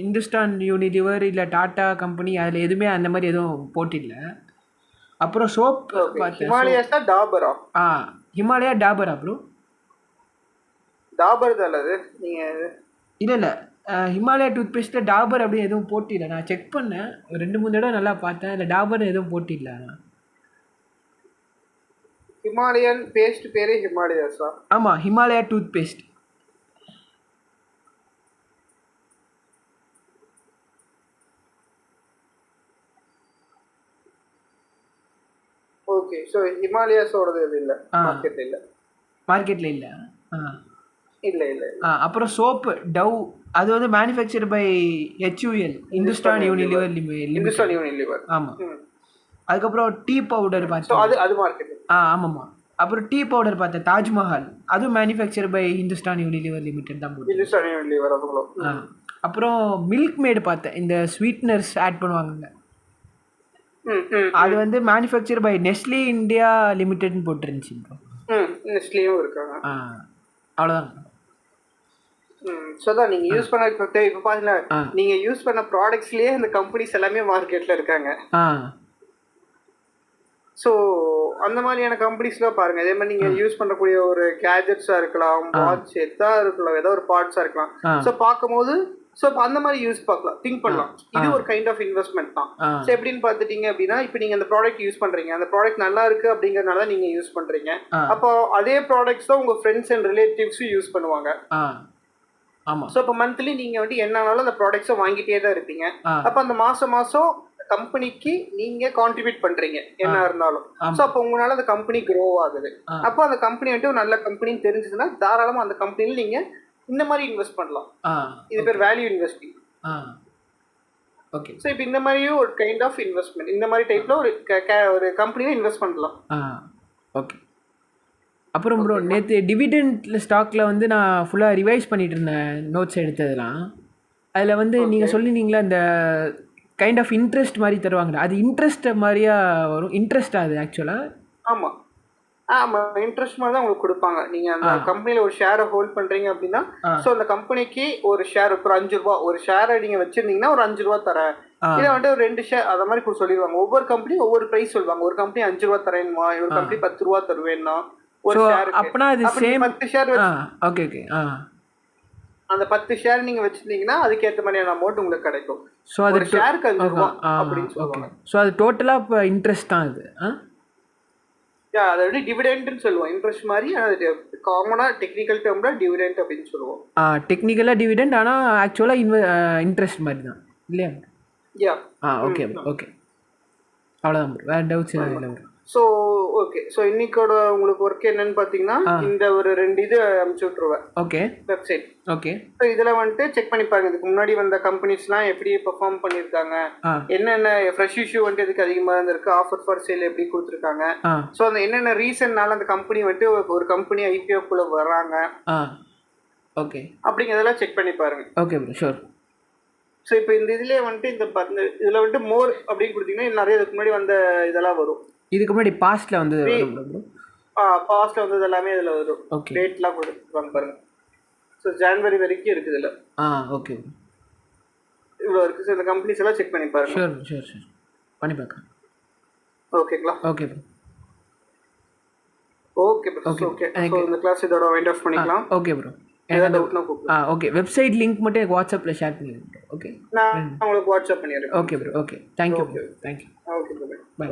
இந்துஸ்தான் யூனிலிவர் இல்லை டாட்டா கம்பெனி அதில் எதுவுமே அந்த மாதிரி எதுவும் போட்டில்ல. அப்புறம் சோப் பார்த்தேன். ஹிமாலயா டாபரா ப்ரோ? டாபர் தான் அது. நீங்கள் இல்லை ஹிமாலயா டூத் பேஸ்ட்டில் டாபர் அப்படி எதுவும் போட்டில்லை. நான் செக் பண்ணேன் 2-3 தடவை நல்லா பார்த்தேன், இல்லை டாபர் எதுவும் போட்டில்லை. ஹிமாலயன் பேஸ்ட் பேரே ஹிமாலயாஸா? ஆமா, Himalaya tooth paste. Okay. So ஹிமாலயாஸோடது இது இல்ல, மார்க்கெட்ல இல்ல. மார்க்கெட்ல இல்ல. இல்ல இல்ல. அப்புறம் சோப் டவ், அது வந்து manufacture by HUL, Hindustan Unilever Limited. ஆமா. அதுக்கப்புறம் டீ பவுடர் பார்த்தேன், அது மார்க்கெட். ஆமாம்மா. அப்புறம் டீ பவுடர் பார்த்தேன், தாஜ்மஹால், அதுவும் manufacture by Hindustan Unilever Limited தான் போட்டு. அப்புறம் மில்க் மேடு பார்த்தேன், இந்த ஸ்வீட்னர்ஸ் ஆட் பண்ணுவாங்க, அது வந்து மேனுஃபேக்சர் பை நெஸ்லே இந்தியா லிமிடெட்னு போட்டுருந்துச்சு ப்ரோ. நெஸ்லேயும் இருக்காங்க. அவ்வளோதான். ஸோ தான் நீங்கள் யூஸ் பண்ண இப்போ பார்த்தீங்கன்னா நீங்கள் யூஸ் பண்ண ப்ராடக்ட்ஸ்லேயே இந்த கம்பெனிஸ் எல்லாமே மார்க்கெட்டில் இருக்காங்க. ஸோ அந்த மாதிரியான கம்பெனிஸ்லாம் பாருங்கள். இதே மாதிரி நீங்கள் யூஸ் பண்ணக்கூடிய ஒரு கேஜெட்ஸாக இருக்கலாம், வாட்ச் எதாக இருக்கலாம், ஏதோ ஒரு பார்ட்ஸாக இருக்கலாம். ஸோ பார்க்கும்போது ஸோ இப்போ அந்த மாதிரி யூஸ் பார்க்கலாம், திங்க் பண்ணலாம். இது ஒரு கைண்ட் ஆஃப் இன்வெஸ்ட்மெண்ட் தான். ஸோ எப்படின்னு பார்த்துட்டீங்க அப்படின்னா, இப்போ நீங்கள் அந்த ப்ராடக்ட் யூஸ் பண்ணுறீங்க, அந்த ப்ராடக்ட் நல்லா இருக்குது அப்படிங்கிறனால நீங்கள் யூஸ் பண்ணுறீங்க. அப்போ அதே ப்ராடக்ட்ஸ் தான் உங்கள் ஃப்ரெண்ட்ஸ் அண்ட் ரிலேட்டிவ்ஸும் யூஸ் பண்ணுவாங்க. ஆமாம். ஸோ இப்போ மந்த்லி நீங்கள் வந்து என்னன்னாலும் அந்த ப்ராடக்ட்ஸை வாங்கிட்டே தான் இருப்பீங்க. அப்போ அந்த மாதம் கம்பெனிக்கு நீங்க கான்ட்ரிபியூட் பண்றீங்க என்ன இருந்தாலும். ஸோ அப்போ உங்களால அந்த கம்பெனி க்ரோ ஆகுது. அப்போ அந்த கம்பெனி வந்துட்டு ஒரு நல்ல கம்பெனின்னு தெரிஞ்சதுன்னா தாராளமா அந்த கம்பெனியில் நீங்க இந்த மாதிரி இன்வெஸ்ட் பண்ணலாம். இது பேர் வேல்யூ இன்வெஸ்டிங். ஓகே. ஸோ இப்போ இந்த மாதிரியும் ஒரு கைண்ட் ஆஃப் இன்வெஸ்ட்மெண்ட், இந்த மாதிரி டைப்ல ஒரு கம்பெனியில் இன்வெஸ்ட் பண்ணலாம். ஓகே. அப்புறம் ப்ரோ, நேற்று டிவிடெண்ட் ஸ்டாக்ல வந்து நான் ஃபுல்லாக ரிவைஸ் பண்ணிட்டு இருந்தேன், நோட்ஸ் எடுத்ததெல்லாம். அதில் வந்து நீங்கள் சொல்லியிருந்தீங்களா இந்த கைண்ட் ஆஃப் இன்ட்ரெஸ்ட் மாதிரி தருவாங்க, அது இன்ட்ரெஸ்ட் மாதிரியா வரும்? இன்ட்ரெஸ்ட் அது ஆக்சுவலாக? ஆமாம் ஆமாம், இன்ட்ரெஸ்ட் மாதிரி தான் உங்களுக்கு கொடுப்பாங்க. நீங்கள் அந்த கம்பெனியில் ஒரு ஷேரை ஹோல்ட் பண்ணுறீங்க அப்படின்னா, ஸோ அந்த கம்பெனிக்கு ஒரு ஷேர் இப்போ 5 ரூபா ஒரு ஷேரை நீங்கள் வச்சுருந்தீங்கன்னா ஒரு 5 ரூபா தரேன். இதை வந்துட்டு ஒரு 2 ஷேர் அதை மாதிரி சொல்லிடுவாங்க. ஒவ்வொரு கம்பெனியும் ஒவ்வொரு ப்ரைஸ் சொல்லுவாங்க. ஒரு கம்பெனி 5 ரூபா தரேன்மா, ஒரு கம்பெனி 10 ரூபா தருவேன்னா, ஒரு ஷேர் அப்பனா அது சேம் 10 ஷேர். Okay okay. அந்த 10 ஷேர் நீங்க வச்சிருந்தீங்கன்னா அதுக்கேற்ற மாதிரியான அமௌண்ட் உங்களுக்கு கிடைக்கும். ஸோ அது ஷேருக்கு 5 ரூபா அப்படின்னு சொல்லுவாங்க. ஸோ அது டோட்டலாக இப்போ இன்ட்ரெஸ்ட் தான் அது? அதை வந்து டிவிடெண்ட்னு சொல்லுவோம். இன்ட்ரெஸ்ட் மாதிரி காமனாக டெக்னிக்கல் டேர்ம்ல டிவிடெண்ட் அப்படின்னு சொல்லுவோம். டெக்னிக்கலாக டிவிடெண்ட், ஆனால் ஆக்சுவலாக இன்ட்ரெஸ்ட் மாதிரி தான் இல்லையா? யா. Okay okay. அவ்வளோதான் ப்ரோ, வேறு டவுட்ஸ் எதுவும் இல்லை ப்ரோ. ஸோ ஓகே, ஸோ இன்னைக்கோட உங்களுக்கு ஒர்க் என்னன்னு பார்த்தீங்கன்னா இந்த ஒரு 2 இது அனுப்பிச்சு விட்ருவேன். Okay website. ஓகே. ஸோ இதில் வந்துட்டு செக் பண்ணி பாருங்க, இதுக்கு முன்னாடி வந்த கம்பெனிஸ்லாம் எப்படி பெர்ஃபார்ம் பண்ணியிருக்காங்க, என்னென்ன ஃப்ரெஷ் இஷ்யூ வந்துட்டு எதுக்கு அதிகமாக இருந்திருக்கு, ஆஃபர் ஃபார் சேல் எப்படி கொடுத்துருக்காங்க, ஸோ அந்த என்னென்ன ரீசன்னால அந்த கம்பெனி வந்துட்டு ஒரு கம்பெனி ஐபிஓக்குள்ளே வர்றாங்க ஓகே அப்படிங்கிறதெல்லாம் செக் பண்ணி பாருங்க. Okay bro, sure. ஸோ இப்போ இந்த இதுலேயே வந்துட்டு இதில் வந்துட்டு மோர் அப்படின்னு கொடுத்தீங்கன்னா நிறைய இதுக்கு முன்னாடி வந்த இதெல்லாம் வரும். இதுக்கு முன்னாடி பாஸ்ட்டில் வந்து பாஸ்ட்டில் வந்தது எல்லாமே இதில் வரும். ஓகே. டேட்லாம் கொடுத்துருப்பாங்க பாருங்க. ஸோ ஜான்வரி வரைக்கும் இருக்குது இதில். ஓகே ப்ரோ, இவ்வளோ இருக்குது. ஸோ இந்த கம்பெனிஸ் எல்லாம் செக் பண்ணி பாருங்க. ஷூர் ஷூர் ஷூர், பண்ணி பார்க்கலாம். ஓகேங்களா? Okay bro. Okay bro, okay. So இந்த கிளாஸ் இதோட வைண்ட் ஆஃப் பண்ணிக்கலாம். Okay bro. Okay, website link மட்டும் எனக்கு வாட்ஸ்அப்பில் ஷேர் பண்ணிடுங்க. ஓகே, நான் உங்களுக்கு வாட்ஸ்அப் பண்ணிடுறேன். Okay bro, okay, thank you bro, thank you. Okay bro, by.